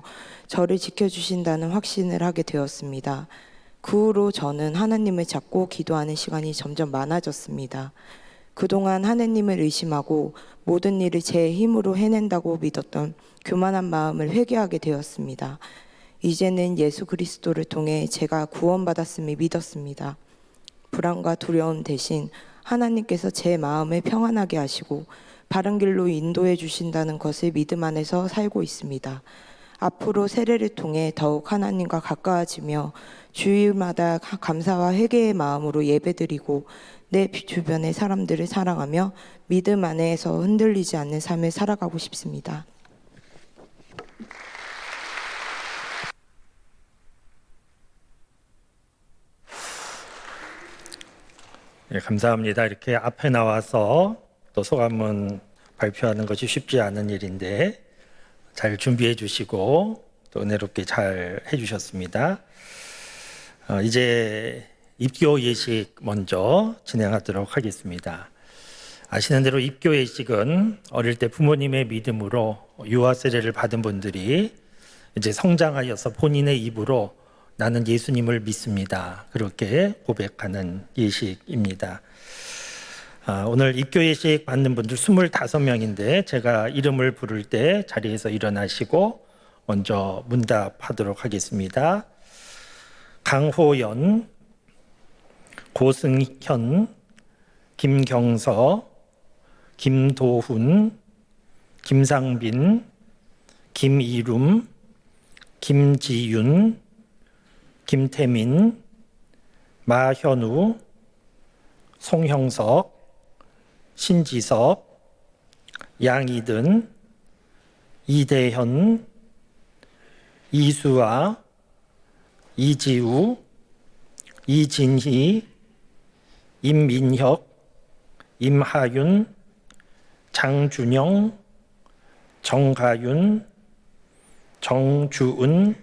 G: 저를 지켜주신다는 확신을 하게 되었습니다. 그 후로 저는 하나님을 찾고 기도하는 시간이 점점 많아졌습니다. 그동안 하나님을 의심하고 모든 일을 제 힘으로 해낸다고 믿었던 교만한 마음을 회개하게 되었습니다. 이제는 예수 그리스도를 통해 제가 구원받았음을 믿었습니다. 불안과 두려움 대신 하나님께서 제 마음을 평안하게 하시고 바른 길로 인도해 주신다는 것을 믿음 안에서 살고 있습니다. 앞으로 세례를 통해 더욱 하나님과 가까워지며 주일마다 감사와 회개의 마음으로 예배드리고 내 주변의 사람들을 사랑하며 믿음 안에서 흔들리지 않는 삶을 살아가고 싶습니다.
E: 네, 감사합니다. 이렇게 앞에 나와서 또 소감문 발표하는 것이 쉽지 않은 일인데 잘 준비해 주시고 또 은혜롭게 잘 해주셨습니다. 이제 입교 예식 먼저 진행하도록 하겠습니다. 아시는 대로 입교 예식은 어릴 때 부모님의 믿음으로 유아 세례를 받은 분들이 이제 성장하여서 본인의 입으로 나는 예수님을 믿습니다. 그렇게 고백하는 예식입니다. 오늘 입교 예식 받는 분들 25명인데 제가 이름을 부를 때 자리에서 일어나시고 먼저 문답하도록 하겠습니다. 강호연, 고승현, 김경서, 김도훈, 김상빈, 김이룸, 김지윤, 김태민, 마현우, 송형석, 신지섭, 양이든, 이대현, 이수아, 이지우, 이진희, 임민혁, 임하윤, 장준영, 정가윤, 정주은,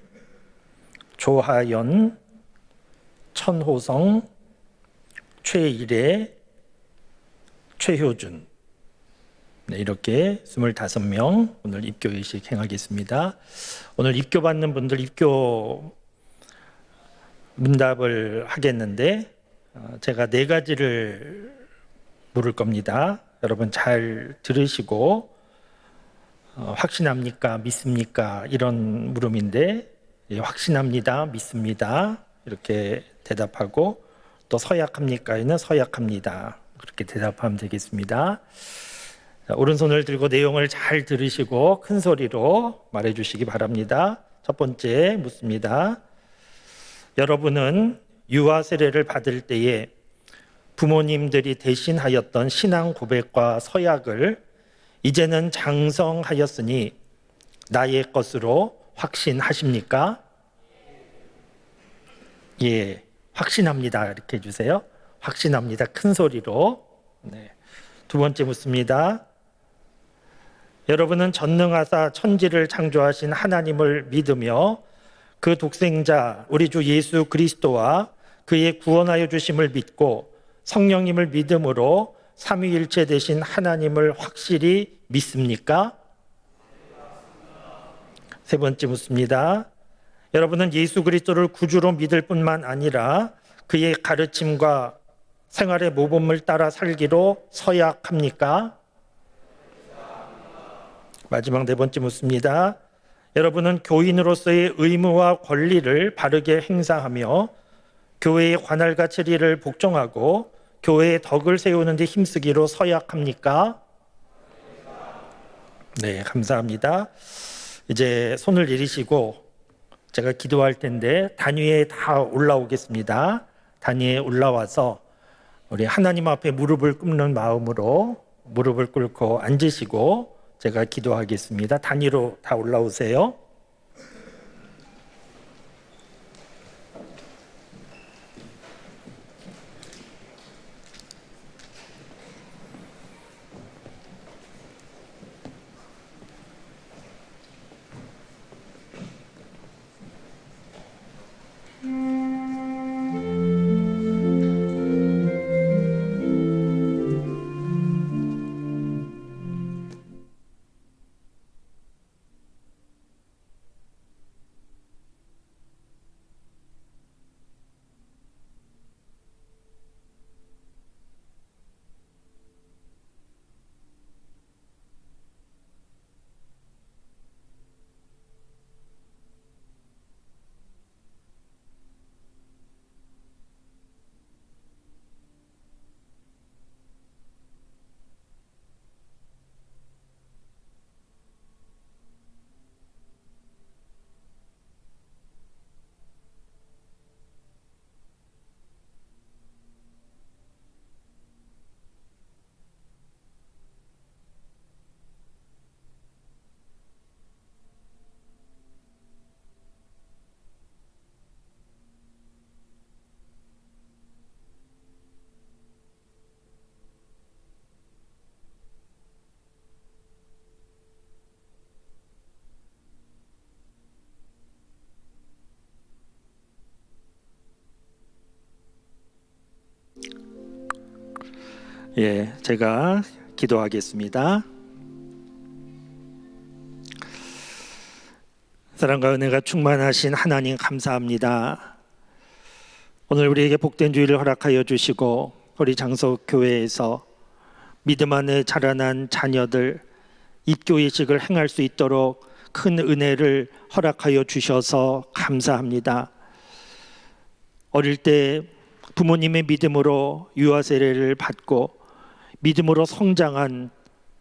E: 조하연, 천호성, 최일애, 최효준. 네, 이렇게 25명 오늘 입교회식 행하겠습니다. 오늘 입교받는 분들 입교 문답을 하겠는데 제가 4가지를 물을 겁니다. 여러분 잘 들으시고 확신합니까? 믿습니까? 이런 물음인데 확신합니다. 믿습니다. 이렇게 대답하고 또 서약합니까?에는 서약합니다. 그렇게 대답하면 되겠습니다. 자, 오른손을 들고 내용을 잘 들으시고 큰 소리로 말해 주시기 바랍니다. 첫 번째 묻습니다. 여러분은 유아 세례를 받을 때에 부모님들이 대신하였던 신앙 고백과 서약을 이제는 장성하였으니 나의 것으로 확신하십니까? 예, 확신합니다. 이렇게 해주세요. 확신합니다. 큰 소리로. 네. 두 번째 묻습니다. 여러분은 전능하사 천지를 창조하신 하나님을 믿으며 그 독생자 우리 주 예수 그리스도와 그의 구원하여 주심을 믿고 성령님을 믿음으로 삼위일체 되신 하나님을 확실히 믿습니까? 세 번째 묻습니다. 여러분은 예수 그리스도를 구주로 믿을 뿐만 아니라 그의 가르침과 생활의 모범을 따라 살기로 서약합니까? 마지막 4번째 묻습니다. 여러분은 교인으로서의 의무와 권리를 바르게 행사하며 교회의 관할과 체리를 복종하고 교회의 덕을 세우는 데 힘쓰기로 서약합니까? 네, 감사합니다. 이제 손을 내리시고 제가 기도할 텐데 단위에 다 올라오겠습니다. 단위에 올라와서 우리 하나님 앞에 무릎을 꿇는 마음으로 무릎을 꿇고 앉으시고 제가 기도하겠습니다. 단위로 다 올라오세요. 예, 제가 기도하겠습니다. 사랑과 은혜가 충만하신 하나님 감사합니다. 오늘 우리에게 복된 주일을 허락하여 주시고 우리 장소교회에서 믿음 안에 자라난 자녀들 입교의식을 행할 수 있도록 큰 은혜를 허락하여 주셔서 감사합니다. 어릴 때 부모님의 믿음으로 유아 세례를 받고 믿음으로 성장한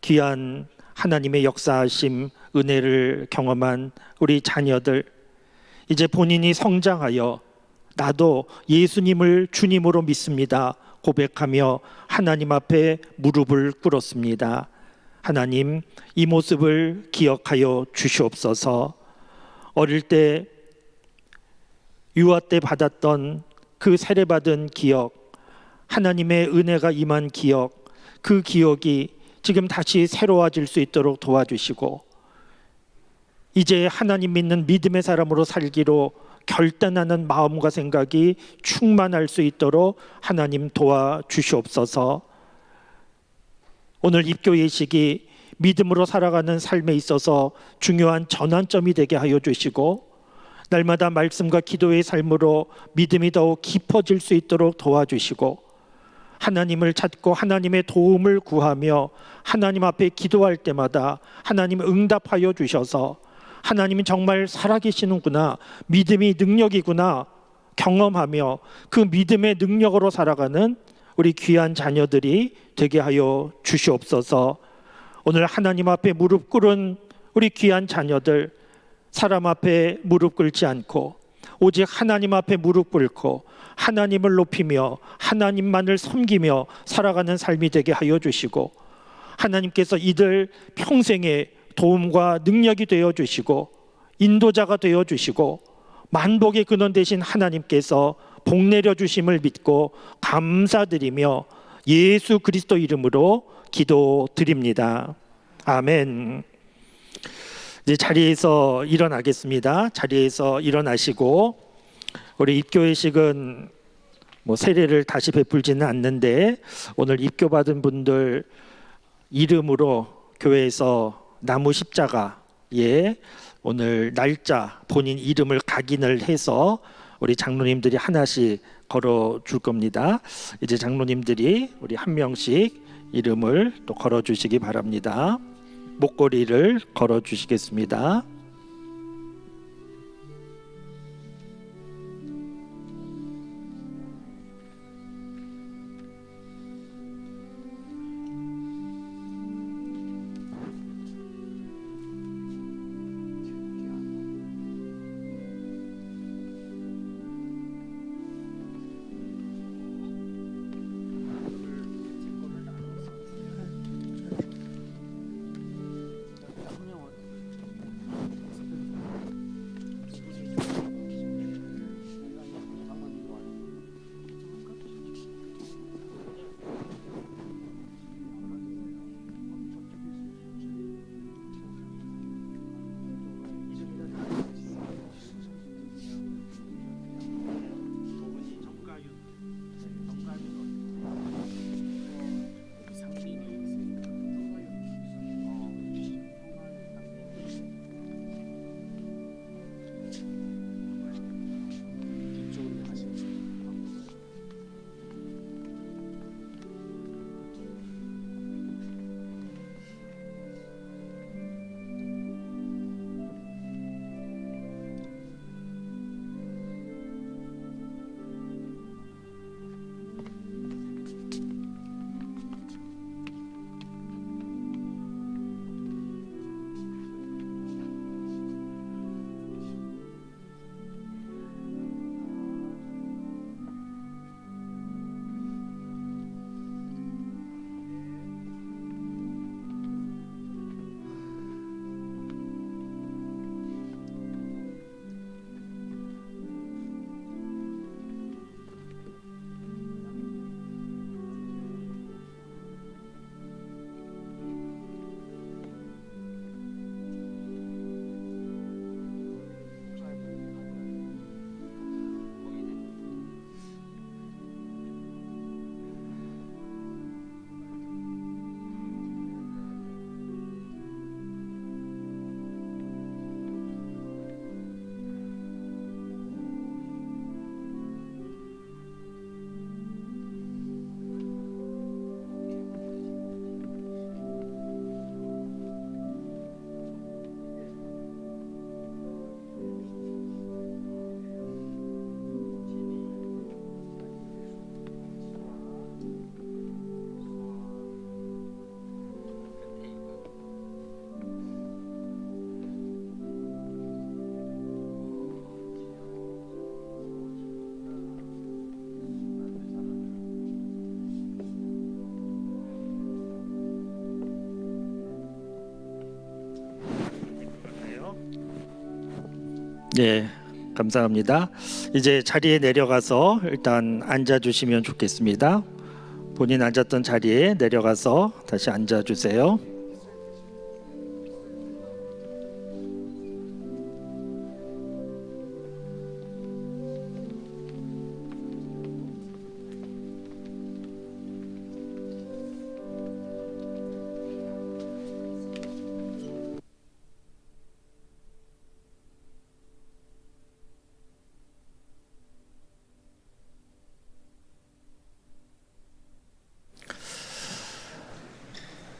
E: 귀한 하나님의 역사하심 은혜를 경험한 우리 자녀들, 이제 본인이 성장하여 나도 예수님을 주님으로 믿습니다 고백하며 하나님 앞에 무릎을 꿇었습니다. 하나님, 이 모습을 기억하여 주시옵소서. 어릴 때 유아 때 받았던 그 세례받은 기억, 하나님의 은혜가 임한 기억, 그 기억이 지금 다시 새로워질 수 있도록 도와주시고, 이제 하나님 믿는 믿음의 사람으로 살기로 결단하는 마음과 생각이 충만할 수 있도록 하나님 도와주시옵소서. 오늘 입교 예식이 믿음으로 살아가는 삶에 있어서 중요한 전환점이 되게 하여 주시고, 날마다 말씀과 기도의 삶으로 믿음이 더욱 깊어질 수 있도록 도와주시고, 하나님을 찾고 하나님의 도움을 구하며 하나님 앞에 기도할 때마다 하나님 응답하여 주셔서 하나님은 정말 살아계시는구나, 믿음이 능력이구나 경험하며 그 믿음의 능력으로 살아가는 우리 귀한 자녀들이 되게 하여 주시옵소서. 오늘 하나님 앞에 무릎 꿇은 우리 귀한 자녀들, 사람 앞에 무릎 꿇지 않고 오직 하나님 앞에 무릎 꿇고 하나님을 높이며 하나님만을 섬기며 살아가는 삶이 되게 하여 주시고, 하나님께서 이들 평생의 도움과 능력이 되어 주시고 인도자가 되어 주시고 만복의 근원 되신 하나님께서 복 내려 주심을 믿고 감사드리며 예수 그리스도 이름으로 기도드립니다. 아멘. 이제 자리에서 일어나겠습니다. 자리에서 일어나시고, 우리 입교회식은 세례를 다시 베풀지는 않는데 오늘 입교받은 분들 이름으로 교회에서 나무 십자가에 오늘 날짜 본인 이름을 각인을 해서 우리 장로님들이 하나씩 걸어 줄 겁니다. 이제 장로님들이 우리 한 명씩 이름을 또 걸어 주시기 바랍니다. 목걸이를 걸어 주시겠습니다. 네, 감사합니다. 이제 자리에 내려가서 일단 앉아주시면 좋겠습니다. 본인 앉았던 자리에 내려가서 다시 앉아주세요.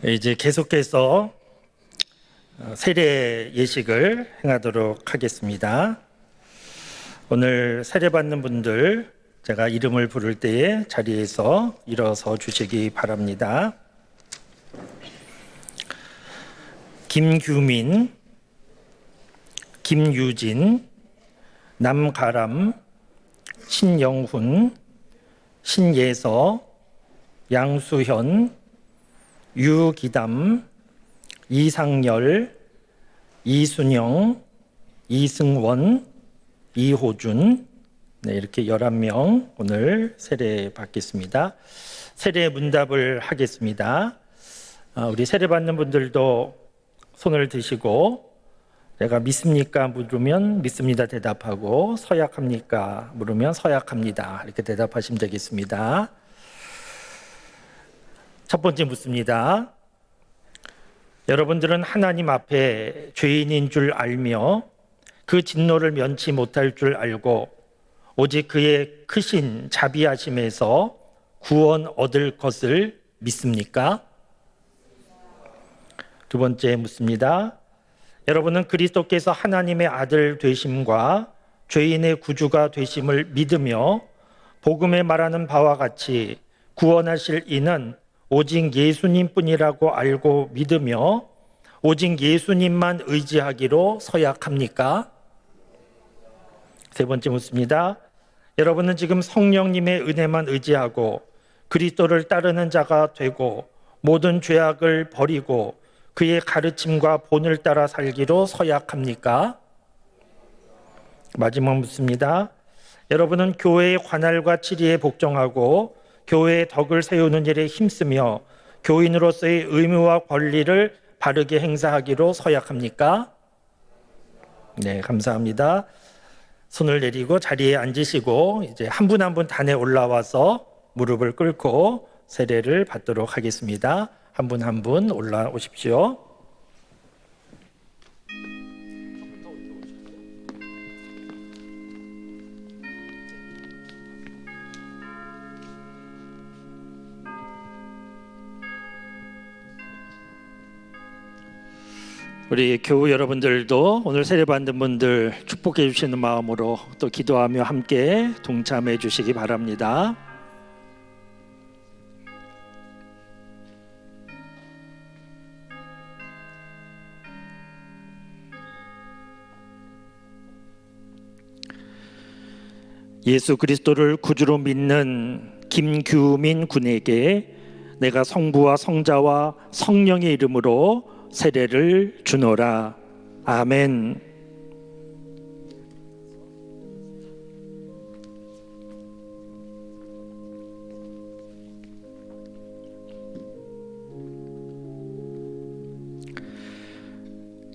E: 이제 계속해서 세례 예식을 행하도록 하겠습니다. 오늘 세례 받는 분들 제가 이름을 부를 때에 자리에서 일어서 주시기 바랍니다. 김규민, 김유진, 남가람, 신영훈, 신예서, 양수현, 유기담, 이상열, 이순영, 이승원, 이호준, 네, 이렇게 11명 오늘 세례 받겠습니다. 세례 문답을 하겠습니다. 우리 세례 받는 분들도 손을 드시고 내가 믿습니까? 물으면 믿습니다 대답하고 서약합니까? 물으면 서약합니다. 이렇게 대답하시면 되겠습니다. 첫 번째 묻습니다. 여러분들은 하나님 앞에 죄인인 줄 알며 그 진노를 면치 못할 줄 알고 오직 그의 크신 자비하심에서 구원 얻을 것을 믿습니까? 두 번째 묻습니다. 여러분은 그리스도께서 하나님의 아들 되심과 죄인의 구주가 되심을 믿으며 복음에 말하는 바와 같이 구원하실 이는 오직 예수님뿐이라고 알고 믿으며 오직 예수님만 의지하기로 서약합니까? 세 번째 묻습니다. 여러분은 지금 성령님의 은혜만 의지하고 그리스도를 따르는 자가 되고 모든 죄악을 버리고 그의 가르침과 본을 따라 살기로 서약합니까? 마지막 묻습니다. 여러분은 교회의 관할과 치리에 복종하고 교회의 덕을 세우는 일에 힘쓰며 교인으로서의 의무와 권리를 바르게 행사하기로 서약합니까? 네, 감사합니다. 손을 내리고 자리에 앉으시고 이제 한 분 한 분 단에 올라와서 무릎을 꿇고 세례를 받도록 하겠습니다. 한 분 한 분 올라오십시오. 우리 교우 여러분들도 오늘 세례받는 분들 축복해 주시는 마음으로 또 기도하며 함께 동참해 주시기 바랍니다. 예수 그리스도를 구주로 믿는 김규민 군에게 내가 성부와 성자와 성령의 이름으로 세례를 주노라. 아멘.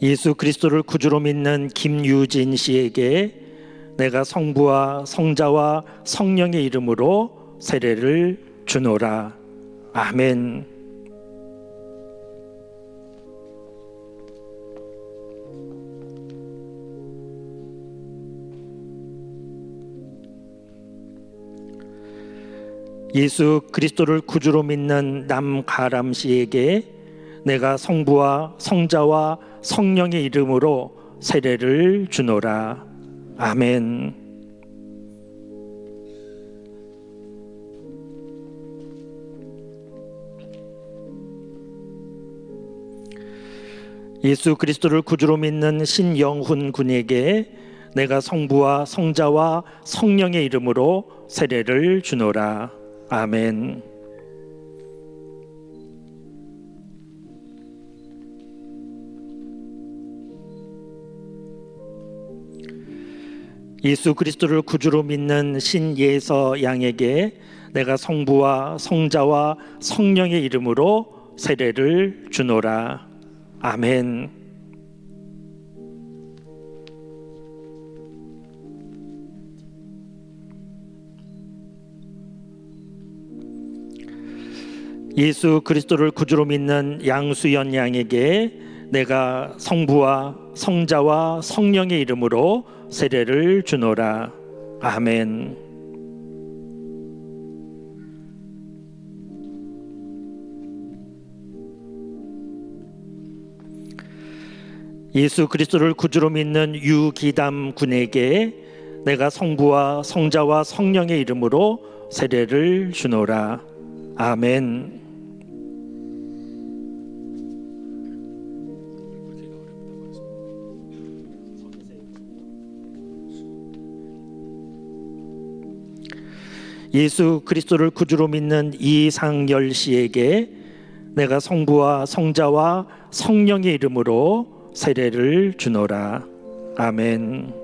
E: 예수 그리스도를 구주로 믿는 김유진 씨에게 내가 성부와 성자와 성령의 이름으로 세례를 주노라. 아멘. 예수 그리스도를 구주로 믿는 남가람 씨에게 내가 성부와 성자와 성령의 이름으로 세례를 주노라. 아멘. 예수 그리스도를 구주로 믿는 신영훈 군에게 내가 성부와 성자와 성령의 이름으로 세례를 주노라. 아멘. 예수 그리스도를 구주로 믿는 신예서 양에게 내가 성부와 성자와 성령의 이름으로 세례를 주노라. 아멘. 예수 그리스도를 구주로 믿는 양수연 양에게 내가 성부와 성자와 성령의 이름으로 세례를 주노라. 아멘. 예수 그리스도를 구주로 믿는 유기담 군에게 내가 성부와 성자와 성령의 이름으로 세례를 주노라. 아멘. 예수 그리스도를 구주로 믿는 이상열 씨에게 내가 성부와 성자와 성령의 이름으로 세례를 주노라. 아멘.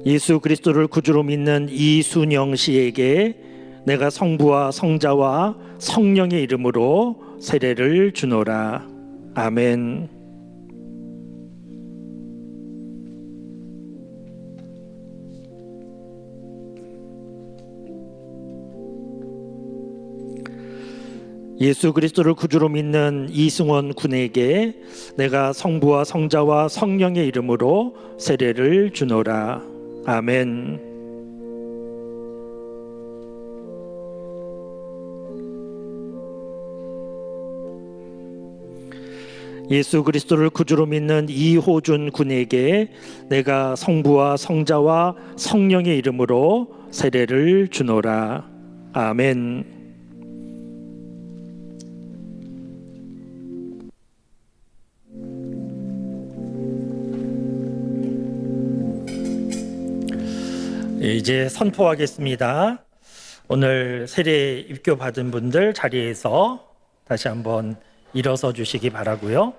E: 예수 그리스도를 구주로 믿는 이순영 씨에게 내가 성부와 성자와 성령의 이름으로 세례를 주노라. 아멘. 예수 그리스도를 구주로 믿는 이승원 군에게 내가 성부와 성자와 성령의 이름으로 세례를 주노라. 아멘. 예수 그리스도를 구주로 믿는 이호준 군에게 내가 성부와 성자와 성령의 이름으로 세례를 주노라. 아멘. 이제 선포하겠습니다. 오늘 세례 입교 받은 분들 자리에서 다시 한번 일어서 주시기 바라고요.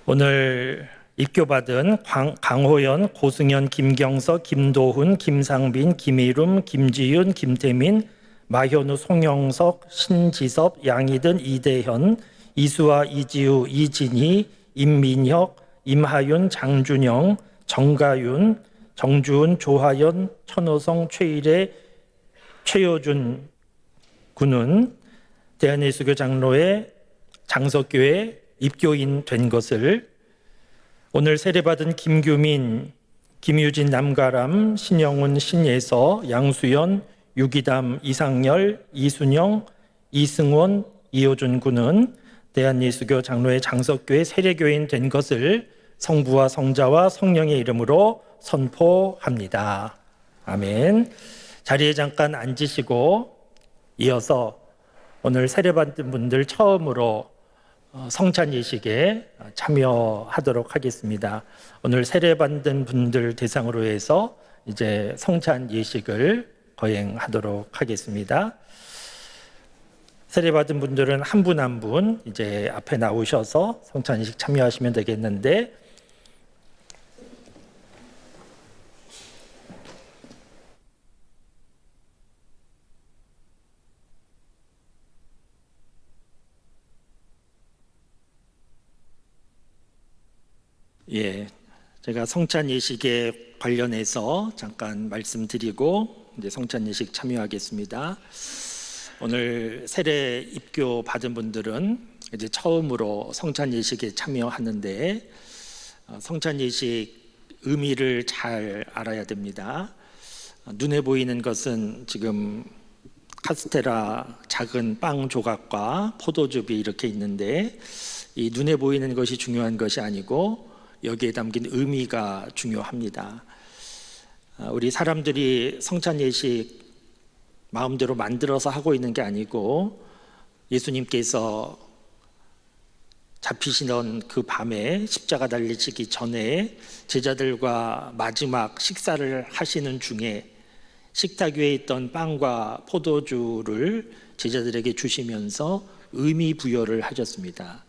E: 오늘 입교받은 강호연, 고승현, 김경석, 김도훈, 김상빈, 김희룸, 김지윤, 김태민, 마현우, 송영석, 신지섭, 양희든, 이대현, 이수아, 이지우, 이진희, 임민혁, 임하윤, 장준영, 정가윤, 정주은, 조하연, 천호성, 최일혜, 최효준 군은 대한예수교 장로회 장석교회 입교인 된 것을, 오늘 세례받은 김규민, 김유진, 남가람, 신영훈, 신예서, 양수연, 유기담, 이상열, 이순영, 이승원, 이호준 군은 대한예수교 장로회 장석교회 세례교인 된 것을 성부와 성자와 성령의 이름으로 선포합니다. 아멘. 자리에 잠깐 앉으시고 이어서 오늘 세례받은 분들 처음으로 성찬 예식에 참여하도록 하겠습니다. 오늘 세례받은 분들 대상으로 해서 이제 성찬 예식을 거행하도록 하겠습니다. 세례받은 분들은 한 분 한 분 이제 앞에 나오셔서 성찬 예식 참여하시면 되겠는데, 예, 제가 성찬 예식에 관련해서 잠깐 말씀드리고 이제 성찬 예식 참여하겠습니다. 오늘 세례 입교 받은 분들은 이제 처음으로 성찬 예식에 참여하는데, 성찬 예식 의미를 잘 알아야 됩니다. 눈에 보이는 것은 지금 카스테라 작은 빵 조각과 포도즙이 이렇게 있는데, 이 눈에 보이는 것이 중요한 것이 아니고 여기에 담긴 의미가 중요합니다. 우리 사람들이 성찬 예식 마음대로 만들어서 하고 있는 게 아니고, 예수님께서 잡히시던 그 밤에 십자가 달리시기 전에 제자들과 마지막 식사를 하시는 중에 식탁 위에 있던 빵과 포도주를 제자들에게 주시면서 의미 부여를 하셨습니다.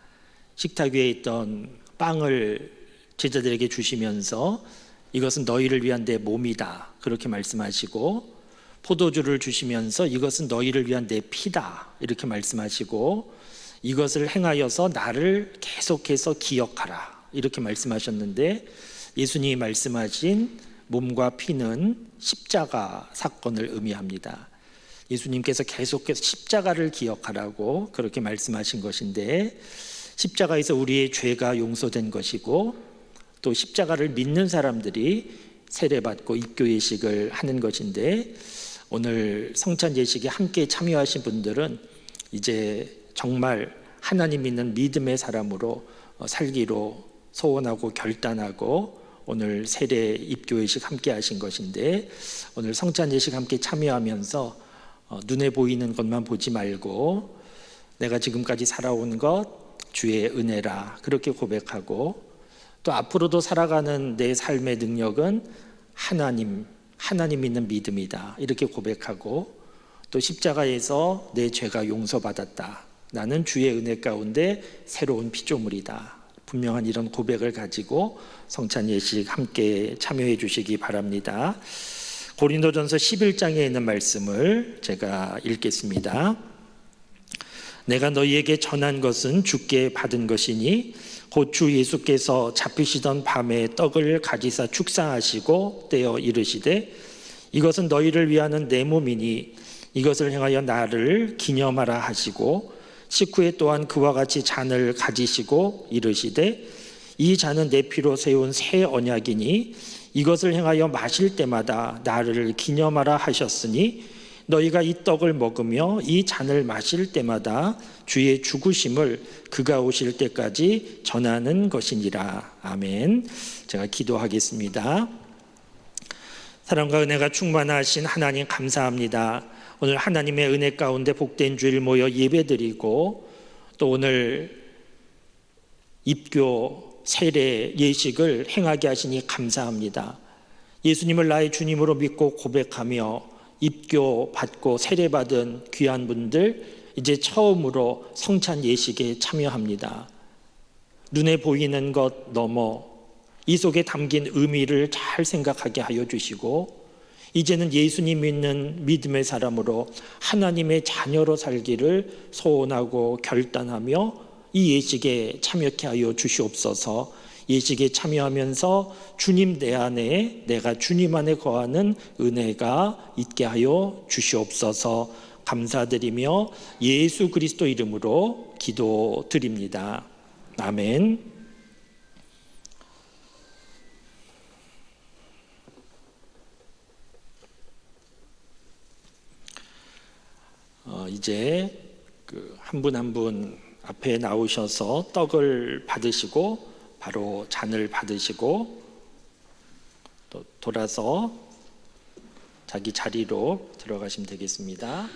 E: 식탁 위에 있던 빵을 제자들에게 주시면서 이것은 너희를 위한 내 몸이다 그렇게 말씀하시고, 포도주를 주시면서 이것은 너희를 위한 내 피다 이렇게 말씀하시고, 이것을 행하여서 나를 계속해서 기억하라 이렇게 말씀하셨는데, 예수님이 말씀하신 몸과 피는 십자가 사건을 의미합니다. 예수님께서 계속해서 십자가를 기억하라고 그렇게 말씀하신 것인데, 십자가에서 우리의 죄가 용서된 것이고, 또 십자가를 믿는 사람들이 세례받고 입교 예식을 하는 것인데, 오늘 성찬 예식에 함께 참여하신 분들은 이제 정말 하나님 믿는 믿음의 사람으로 살기로 소원하고 결단하고 오늘 세례 입교 예식 함께 하신 것인데, 오늘 성찬 예식 함께 참여하면서 눈에 보이는 것만 보지 말고 내가 지금까지 살아온 것 주의 은혜라 그렇게 고백하고, 또 앞으로도 살아가는 내 삶의 능력은 하나님 믿는 믿음이다 이렇게 고백하고, 또 십자가에서 내 죄가 용서받았다, 나는 주의 은혜 가운데 새로운 피조물이다, 분명한 이런 고백을 가지고 성찬 예식 함께 참여해 주시기 바랍니다. 고린도전서 11장에 있는 말씀을 제가 읽겠습니다. 내가 너희에게 전한 것은 주께 받은 것이니 곧 주 예수께서 잡히시던 밤에 떡을 가지사 축사하시고 떼어 이르시되, 이것은 너희를 위하는 내 몸이니 이것을 행하여 나를 기념하라 하시고, 식후에 또한 그와 같이 잔을 가지시고 이르시되, 이 잔은 내 피로 세운 새 언약이니 이것을 행하여 마실 때마다 나를 기념하라 하셨으니, 너희가 이 떡을 먹으며 이 잔을 마실 때마다 주의 죽으심을 그가 오실 때까지 전하는 것이니라. 아멘. 제가 기도하겠습니다. 사랑과 은혜가 충만하신 하나님 감사합니다. 오늘 하나님의 은혜 가운데 복된 주일 모여 예배드리고, 또 오늘 입교 세례 예식을 행하게 하시니 감사합니다. 예수님을 나의 주님으로 믿고 고백하며 입교 받고 세례 받은 귀한 분들, 이제 처음으로 성찬 예식에 참여합니다. 눈에 보이는 것 넘어 이 속에 담긴 의미를 잘 생각하게 하여 주시고, 이제는 예수님 믿는 믿음의 사람으로 하나님의 자녀로 살기를 소원하고 결단하며 이 예식에 참여케 하여 주시옵소서. 예식에 참여하면서 주님 내 안에, 내가 주님 안에 거하는 은혜가 있게 하여 주시옵소서. 감사드리며 예수 그리스도 이름으로 기도드립니다. 아멘. 이제 한 분 한 분 앞에 나오셔서 떡을 받으시고 바로 잔을 받으시고 또 돌아서 자기 자리로 들어가시면 되겠습니다.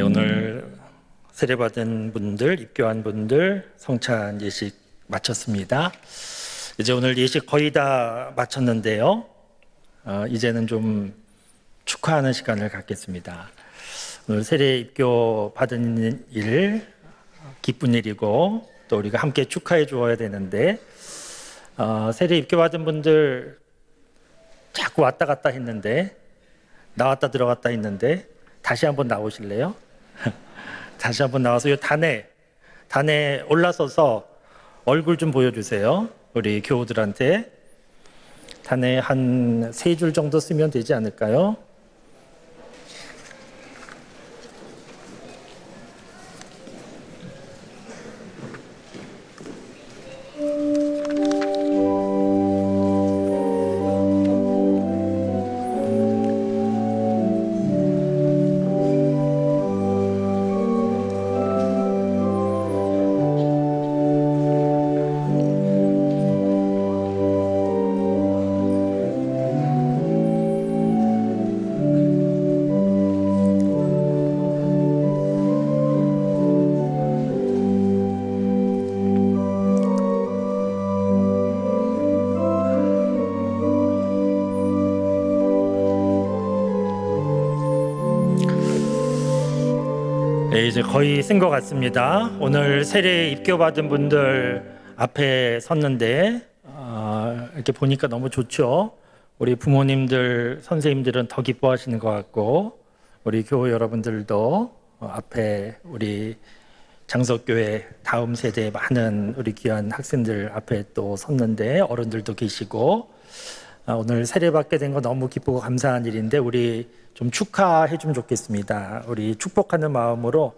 E: 오늘 세례받은 분들, 입교한 분들 성찬 예식 마쳤습니다. 이제 오늘 예식 거의 다 마쳤는데요. 이제는 좀 축하하는 시간을 갖겠습니다. 오늘 세례 입교 받은 일 기쁜 일이고 또 우리가 함께 축하해 주어야 되는데 세례 입교 받은 분들 자꾸 왔다 갔다 했는데 나왔다 들어갔다 했는데 다시 한번 나오실래요? 다시 한번 나와서 이 단에 올라서서 얼굴 좀 보여주세요. 우리 교우들한테 단에 한 3줄 정도 쓰면 되지 않을까요? 네, 이제 거의 쓴 것 같습니다. 오늘 세례 입교받은 분들 앞에 섰는데 이렇게 보니까 너무 좋죠. 우리 부모님들, 선생님들은 더 기뻐하시는 것 같고 우리 교우 여러분들도 앞에 우리 장석교회 다음 세대 많은 우리 귀한 학생들 앞에 또 섰는데 어른들도 계시고 오늘 세례 받게 된 거 너무 기쁘고 감사한 일인데 우리 좀 축하해 주면 좋겠습니다. 우리 축복하는 마음으로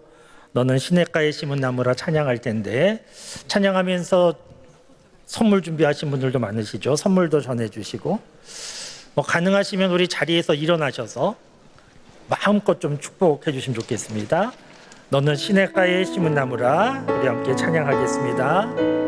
E: 너는 시냇가에 심은 나무라 찬양할 텐데 찬양하면서 선물 준비하신 분들도 많으시죠. 선물도 전해주시고 가능하시면 우리 자리에서 일어나셔서 마음껏 좀 축복해 주시면 좋겠습니다. 너는 시냇가에 심은 나무라 우리 함께 찬양하겠습니다.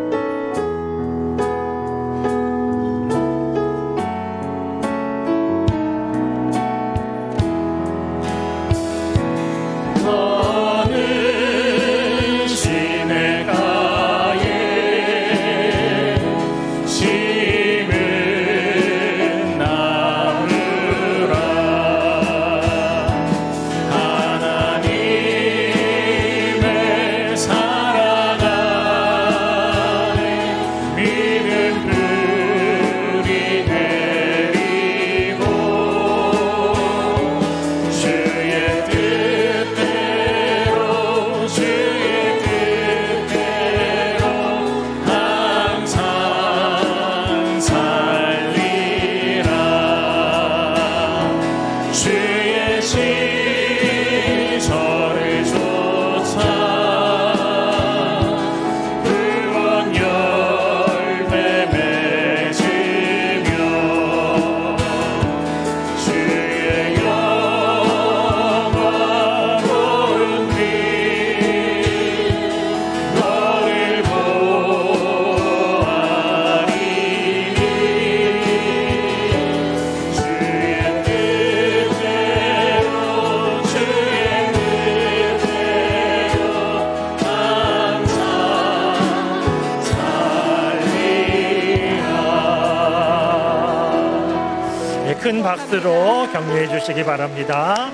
E: 큰 박수로 격려해 주시기 바랍니다.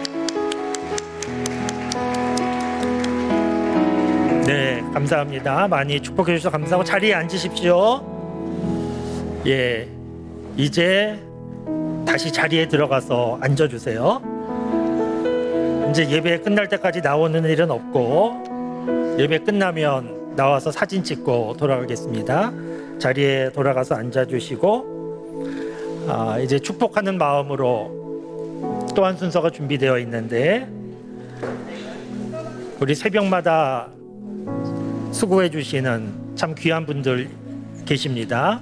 E: 네, 감사합니다. 많이 축복해 주셔서 감사하고 자리에 앉으십시오. 예, 이제 다시 자리에 들어가서 앉아주세요. 이제 예배 끝날 때까지 나오는 일은 없고 예배 끝나면 나와서 사진 찍고 돌아가겠습니다. 자리에 돌아가서 앉아주시고 이제 축복하는 마음으로 또 한 순서가 준비되어 있는데 우리 새벽마다 수고해 주시는 참 귀한 분들 계십니다.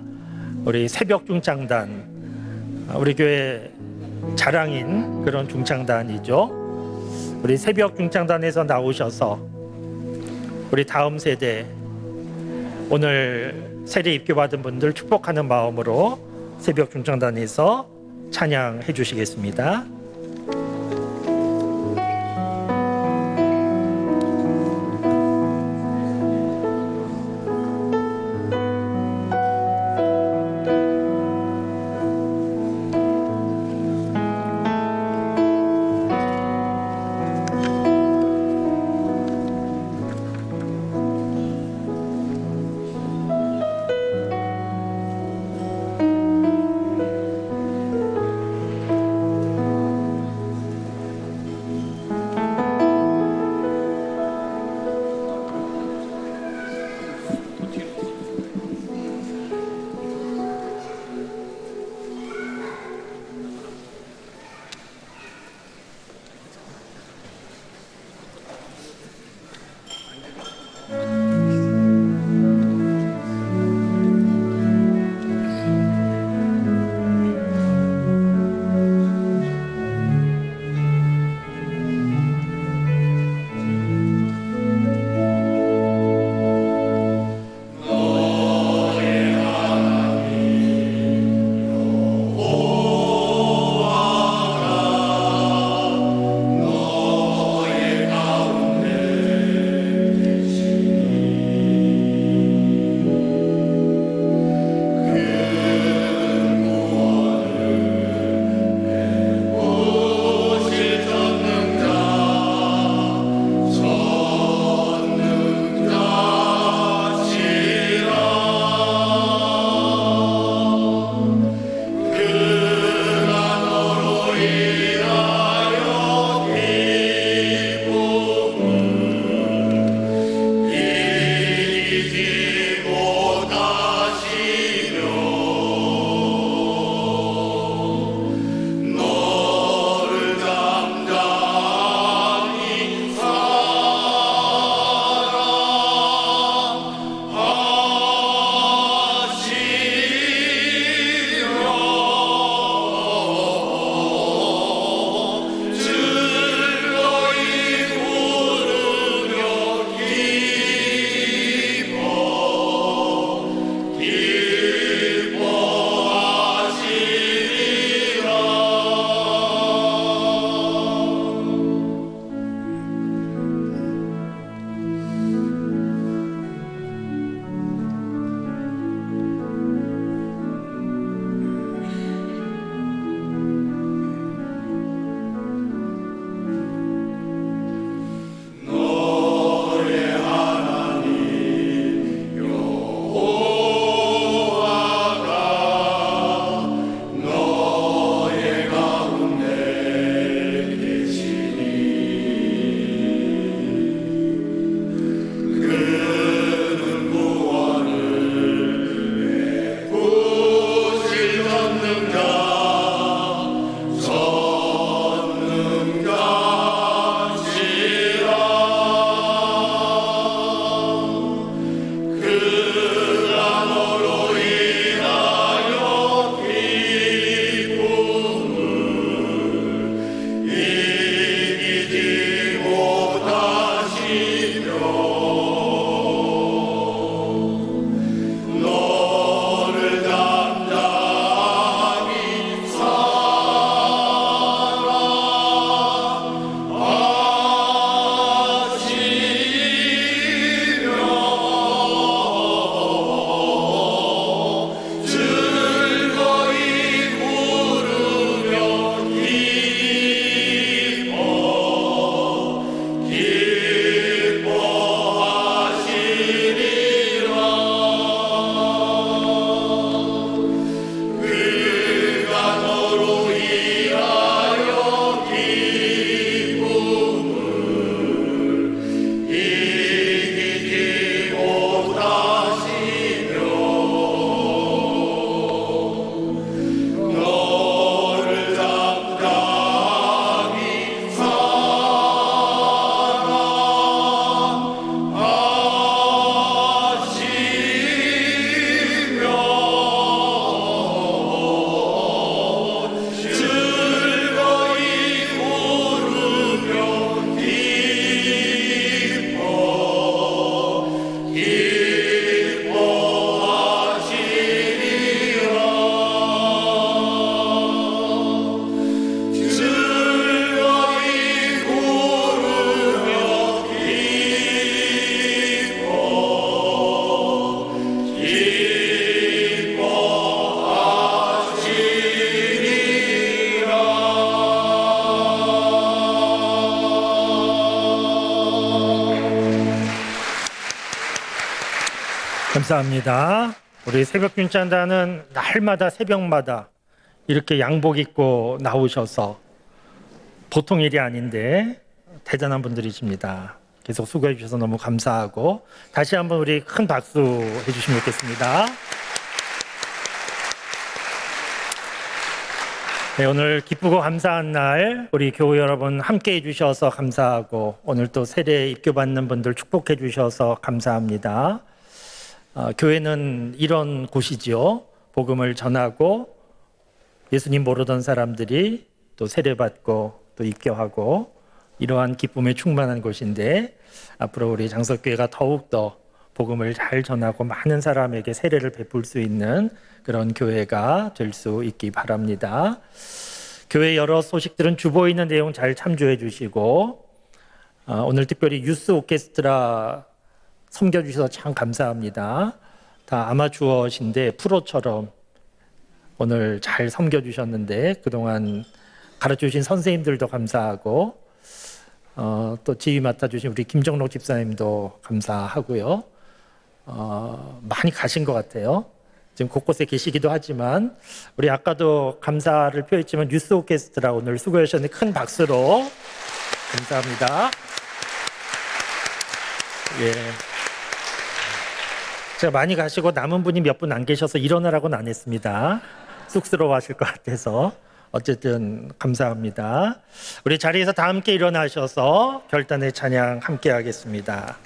E: 우리 새벽 중창단, 우리 교회 자랑인 그런 중창단이죠. 우리 새벽 중창단에서 나오셔서 우리 다음 세대 오늘 세례 입교받은 분들 축복하는 마음으로 새벽 중창단에서 찬양해 주시겠습니다. 감사합니다. 우리 새벽균찬단은 날마다 새벽마다 이렇게 양복 입고 나오셔서 보통 일이 아닌데 대단한 분들이십니다. 계속 수고해 주셔서 너무 감사하고 다시 한번 우리 큰 박수 해주시면 좋겠습니다. 네, 오늘 기쁘고 감사한 날 우리 교우 여러분 함께 해주셔서 감사하고 오늘 또 세례 입교받는 분들 축복해 주셔서 감사합니다. 교회는 이런 곳이지요. 복음을 전하고 예수님 모르던 사람들이 또 세례받고 또 입교하고 이러한 기쁨에 충만한 곳인데 앞으로 우리 장석교회가 더욱더 복음을 잘 전하고 많은 사람에게 세례를 베풀 수 있는 그런 교회가 될 수 있기 바랍니다. 교회 여러 소식들은 주보에 있는 내용 잘 참조해 주시고 오늘 특별히 유스 오케스트라 섬겨주셔서 참 감사합니다. 다 아마추어신데 프로처럼 오늘 잘 섬겨주셨는데 그동안 가르쳐주신 선생님들도 감사하고 또 지휘 맡아주신 우리 김정록 집사님도 감사하고요. 많이 가신 것 같아요. 지금 곳곳에 계시기도 하지만 우리 아까도 감사를 표했지만 뉴스 오케스트라 오늘 수고하셨는데 큰 박수로 감사합니다. 예. 제가 많이 가시고 남은 분이 몇 분 안 계셔서 일어나라고는 안 했습니다. 쑥스러워하실 것 같아서 어쨌든 감사합니다. 우리 자리에서 다 함께 일어나셔서 결단의 찬양 함께 하겠습니다.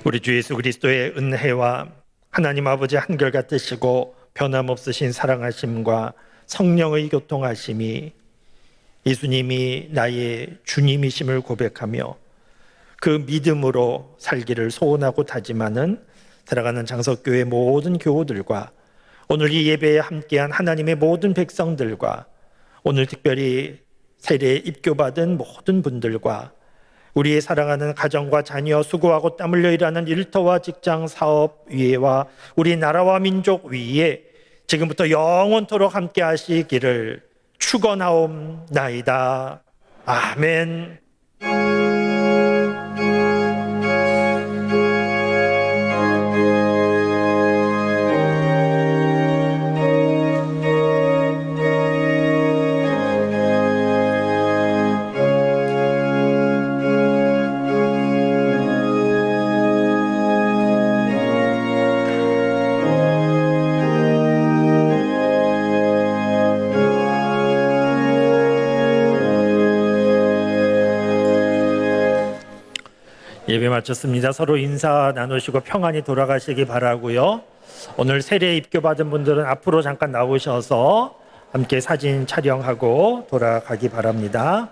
E: 우리 주 예수 그리스도의 은혜와 하나님 아버지 한결같으시고 변함없으신 사랑하심과 성령의 교통하심이 예수님이 나의 주님이심을 고백하며 그 믿음으로 살기를 소원하고 다짐하는 살아가는 장석교회 모든 교우들과 오늘 이 예배에 함께한 하나님의 모든 백성들과 오늘 특별히 세례 입교받은 모든 분들과 우리의 사랑하는 가정과 자녀, 수고하고 땀 흘려 일하는 일터와 직장, 사업 위에와 우리 나라와 민족 위에 지금부터 영원토록 함께 하시기를 축원하옵나이다. 아멘. 예배 마쳤습니다. 서로 인사 나누시고 평안히 돌아가시기 바라고요. 오늘 세례 입교 받은 분들은 앞으로 잠깐 나오셔서 함께 사진 촬영하고 돌아가기 바랍니다.